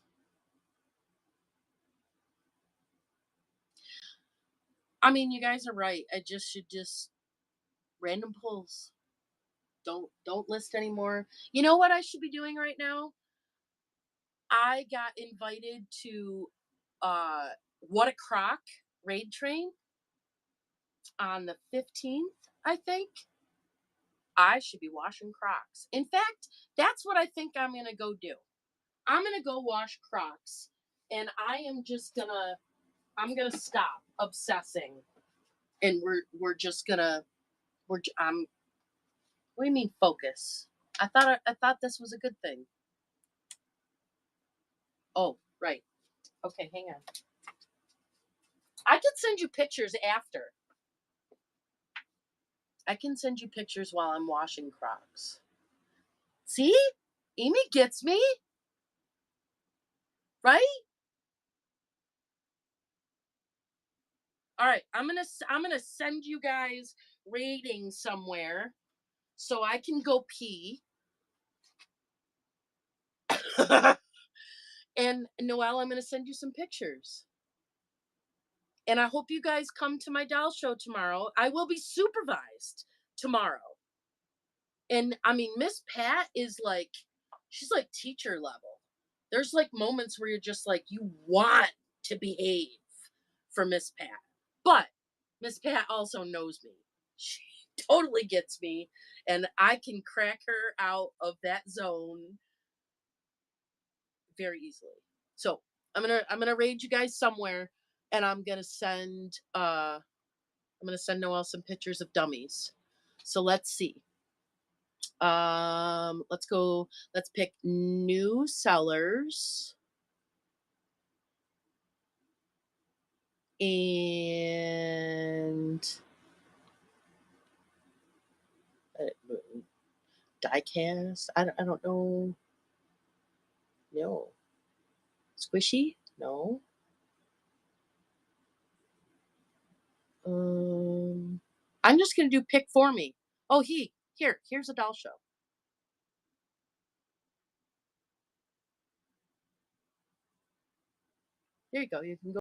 I mean, you guys are right. I should random pulls. Don't list anymore. You know what I should be doing right now? I got invited to What a Crock raid train on the 15th, I think. I should be washing Crocs. In fact, that's what I think I'm going to go do. I'm going to go wash Crocs, and I'm going to stop obsessing, and we're just going to what do you mean focus? I thought this was a good thing. Oh, right. Okay, hang on. I can send you pictures after. I can send you pictures while I'm washing Crocs. See? Amy gets me. Right? All right, I'm going to send you guys ratings somewhere so I can go pee. And Noelle, I'm going to send you some pictures. And I hope you guys come to my doll show tomorrow. I will be supervised tomorrow. And I mean, Miss Pat is like, she's like teacher level. There's like moments where you're just like, you want to behave for Miss Pat. But Miss Pat also knows me. She totally gets me. And I can crack her out of that zone very easily. So I'm gonna raid you guys somewhere, and I'm gonna send Noelle some pictures of dummies. So let's see. Let's go. Let's pick new sellers. And diecast. I don't know. No. Squishy? No. I'm just gonna do pick for me. Oh, here's a doll show. There you go. You can go.